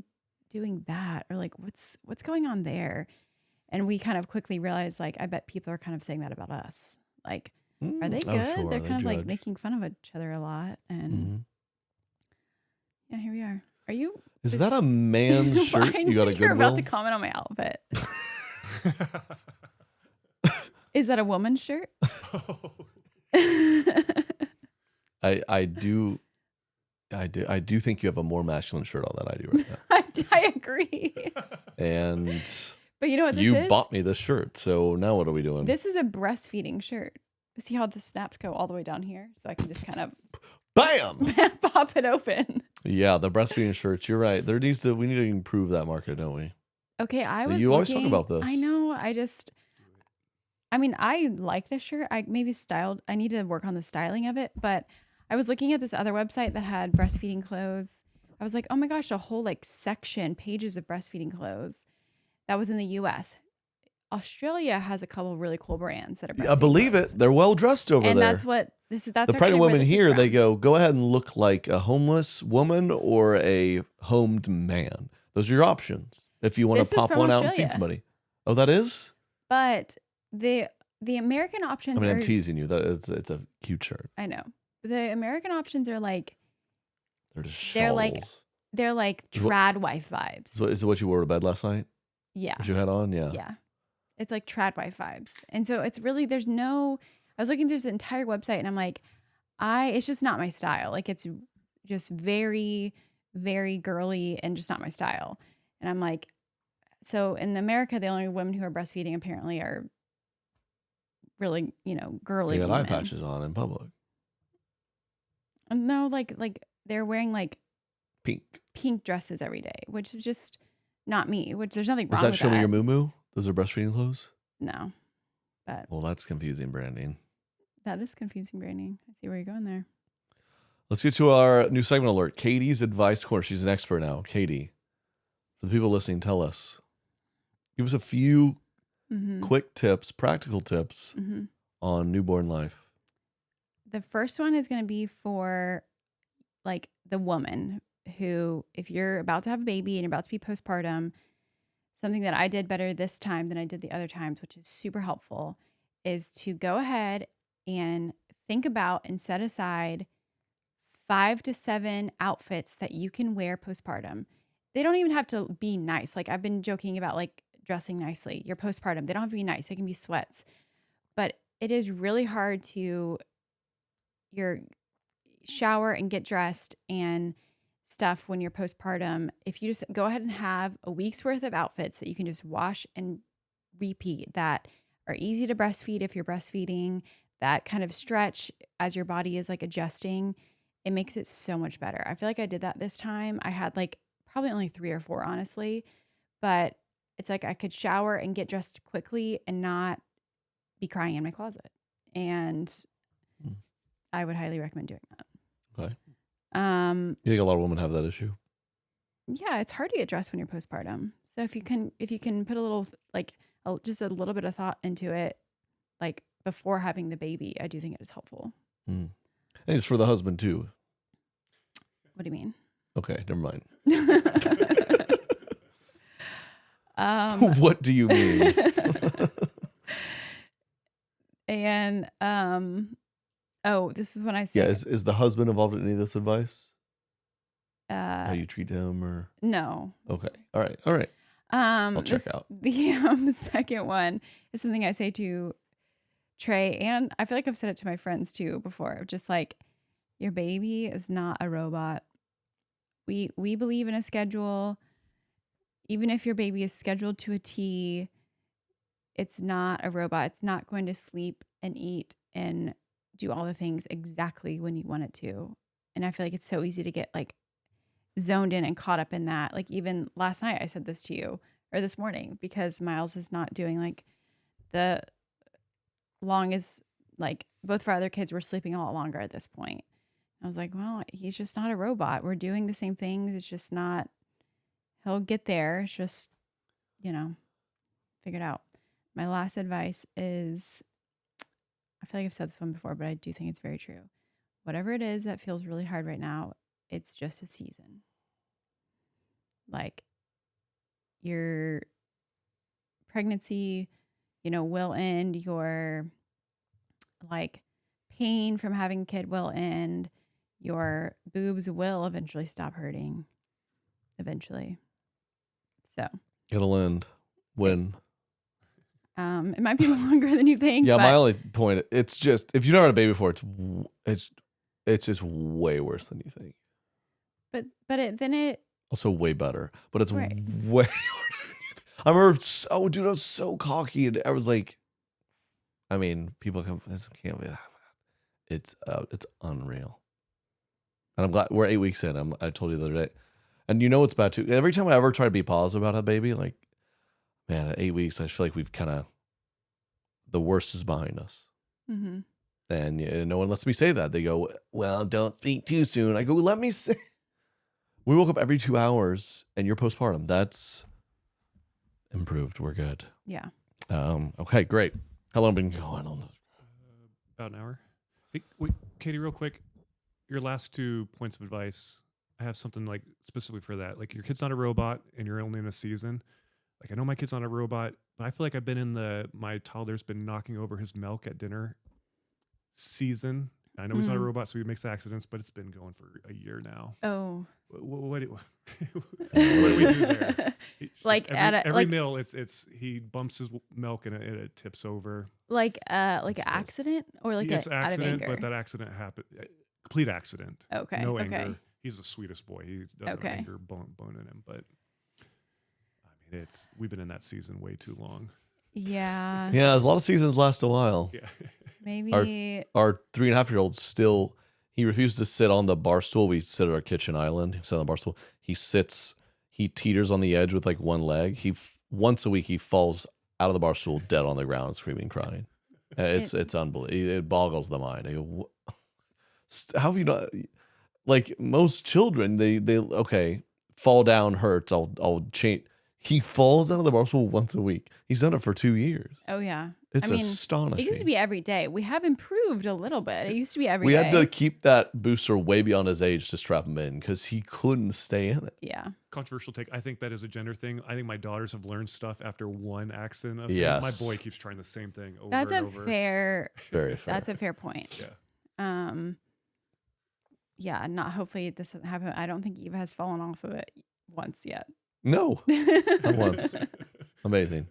B: doing that? Or like, what's going on there? And we kind of quickly realized, like, I bet people are kind of saying that about us. Like, are they good?
A: Sure,
B: They're
A: they
B: kind of like
A: judge.
B: making fun of each other a lot. And yeah, here we are. Are you?
A: Is that a man's shirt
B: I
A: you got
B: know
A: a
B: you're about
A: Goodwill?
B: to comment on my outfit. Is that a woman's shirt?
A: I do think you have a more masculine shirt on than I do right now.
B: I agree.
A: And
B: But you know what this
A: you
B: is?
A: bought me this shirt, so now what are we doing?
B: This is a breastfeeding shirt. See how the snaps go all the way down here? So I can just kind of
A: Bam!
B: pop it open.
A: Yeah, the breastfeeding shirts. You're right. We need to improve that market, don't we?
B: Okay,
A: You always talk about this.
B: I know. I like this shirt. I need to work on the styling of it, but I was looking at this other website that had breastfeeding clothes. I was like, oh my gosh, a whole pages of breastfeeding clothes. That was in the US. Australia has a couple of really cool brands that are breastfeeding
A: I believe
B: clothes.
A: it. They're well dressed over
B: And
A: there.
B: that's what this is. That's
A: the
B: actually
A: pregnant
B: where
A: women
B: this is
A: here, they
B: from.
A: go ahead and look like a homeless woman or a homed man. Those are your options. If you want
B: This
A: to
B: is
A: pop
B: from
A: one out and
B: Australia.
A: feed somebody. Oh, that is?
B: But the American options
A: I'm
B: are
A: teasing you. It's a cute shirt.
B: I know. The American options are like
A: They're just shawls.
B: they're like
A: Is what-
B: trad wife vibes.
A: So is it what you wore to bed last night?
B: Yeah.
A: What you had on? Yeah.
B: Yeah. It's like trad wife vibes. And so it's really I was looking through this entire website and I'm like, it's just not my style. Like it's just very, very girly and just not my style. And I'm like, so in America, the only women who are breastfeeding apparently are really, girly.
A: They got eye
B: women.
A: patches on in public.
B: No, like they're wearing like
A: Pink.
B: dresses every day, which is just not me. Which there's nothing wrong
A: Does that
B: with
A: show me
B: that.
A: your moo-moo? Those are breastfeeding clothes?
B: No, but
A: Well, that's confusing branding.
B: that is confusing branding. I see where you're going there.
A: Let's get to our new segment alert. Katie's Advice Corner. She's an expert now. Katie, for the people listening, tell us. Give us a few quick tips, practical tips on newborn life.
B: The first one is going to be for like the woman who, if you're about to have a baby and you're about to be postpartum, something that I did better this time than I did the other times, which is super helpful, is to go ahead and think about and set aside 5 to 7 outfits that you can wear postpartum. They don't even have to be nice. Like I've been joking about like dressing nicely. You're postpartum. They don't have to be nice. They can be sweats. But it is really hard to your shower and get dressed and stuff when you're postpartum. If you just go ahead and have a week's worth of outfits that you can just wash and repeat, that are easy to breastfeed if you're breastfeeding, that kind of stretch as your body is like adjusting, it makes it so much better. I feel like I did that this time. I had like probably only 3 or 4, honestly, but it's like I could shower and get dressed quickly and not be crying in my closet. And I would highly recommend doing that.
A: Okay. You think a lot of women have that issue?
B: Yeah, it's hard to get dressed when you're postpartum. So if you can put a little like just a little bit of thought into it, like before having the baby, I do think it is helpful.
A: And it's for the husband too.
B: What do you mean?
A: Okay, never mind.
B: Um,
A: What do you mean?
B: and oh, this is when I say
A: Yeah, is the husband involved in any of this advice? How
B: uh
A: you treat him or
B: no.
A: okay. All right. I'll check out.
B: The second one is something I say to Trey, and I feel like I've said it to my friends too before. Just like, your baby is not a robot. We believe in a schedule. Even if your baby is scheduled to a T, it's not a robot. It's not going to sleep and eat and do all the things exactly when you want it to. And I feel like it's so easy to get like zoned in and caught up in that. Like even last night I said this to you, or this morning, because Miles is not doing like the longest, like both of our other kids were sleeping a lot longer at this point. I was like, well, he's just not a robot. We're doing the same things. It's just not, he'll get there. It's just, figure it out. My last advice is, I feel like I've said this one before, but I do think it's very true. Whatever it is that feels really hard right now, it's just a season. Like your pregnancy, will end. Your like pain from having a kid will end. Your boobs will eventually stop hurting. Eventually. So
A: It'll end when.
B: It might be longer than you think.
A: Yeah,
B: but
A: my only point. It's just if you've never had a baby before, it's just way worse than you think.
B: But it
A: Also way better, but it's
B: Right.
A: way harder than you think. I remember, I was so cocky, and I was like, I mean, people this can't be that bad. It's unreal. And I'm glad we're 8 weeks in. I told you the other day, and it's bad too. Every time I ever try to be positive about a baby, like, man, at 8 weeks, I feel like we've the worst is behind us.
B: mm-hmm.
A: And no one lets me say that. They go, well, don't speak too soon. I go, let me say. We woke up every 2 hours, and you're postpartum. That's improved. We're good.
B: Yeah.
A: Okay, great. How long been going on this?
C: About an hour. Hey, wait, Katie, real quick. Your last 2 points of advice. I have something like specifically for that. Like your kid's not a robot, and you're only in a season. Like I know my kid's not a robot, but I feel like I've been in my toddler's been knocking over his milk at dinner season. I know he's not a robot, so he makes accidents, but it's been going for a year now.
B: Oh.
C: What do we do there?
B: Like
C: every meal, it's he bumps his milk and it tips over.
B: Like an accident or like
C: it's
B: out
C: accident,
B: of anger?
C: but that accident happened. Complete accident.
B: Okay.
C: No
B: okay.
C: anger. He's the sweetest boy. He doesn't have anger bone in him, but I mean, we've been in that season way too long.
B: Yeah.
A: Yeah, there's a lot of seasons last a while.
C: Yeah.
B: Maybe
A: Our 3.5-year-old still, he refused to sit on the bar stool. We sit at our kitchen island. He sat on the bar stool. He teeters on the edge with like one leg. Once a week he falls out of the bar stool dead on the ground, screaming, crying. It's unbelievable. It boggles the mind. I go, how have you not? Like most children, they okay, fall down hurts. I'll change. He falls out of the bar stool once a week. He's done it for 2 years.
B: Oh yeah.
A: It's
B: I mean,
A: astonishing.
B: It used to be every day. We have improved a little bit. It used to be every
A: we
B: day.
A: had to keep that booster way beyond his age to strap him in because he couldn't stay in it.
B: Yeah.
C: Controversial take. I think that is a gender thing. I think my daughters have learned stuff after one accident. Of
A: Yes.
C: My boy keeps trying the same thing over
B: That's
C: and
B: a
C: over.
B: fair.
A: Very fair.
B: That's a fair point.
C: Yeah.
B: yeah, not hopefully this doesn't happen. I don't think Eva has fallen off of it once yet.
A: No, not once. Amazing.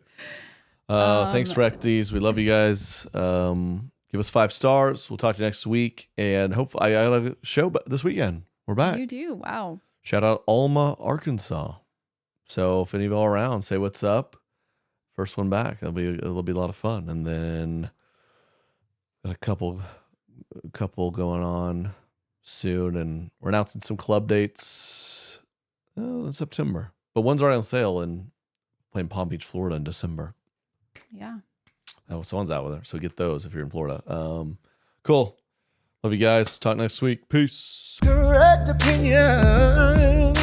A: Thanks, Recties. We love you guys. Give us 5 stars. We'll talk to you next week. And hopefully, I got a show this weekend. We're back.
B: You do. Wow.
A: Shout out Alma, Arkansas. So if any of y'all are around, say what's up. First one back. It'll be a lot of fun. And then got a couple going on soon, and we're announcing some club dates in September. But one's already on sale and playing Palm Beach, Florida in December.
B: Yeah.
A: Oh, someone's out with her. So get those if you're in Florida. Cool. Love you guys. Talk next week. Peace. Correct opinion.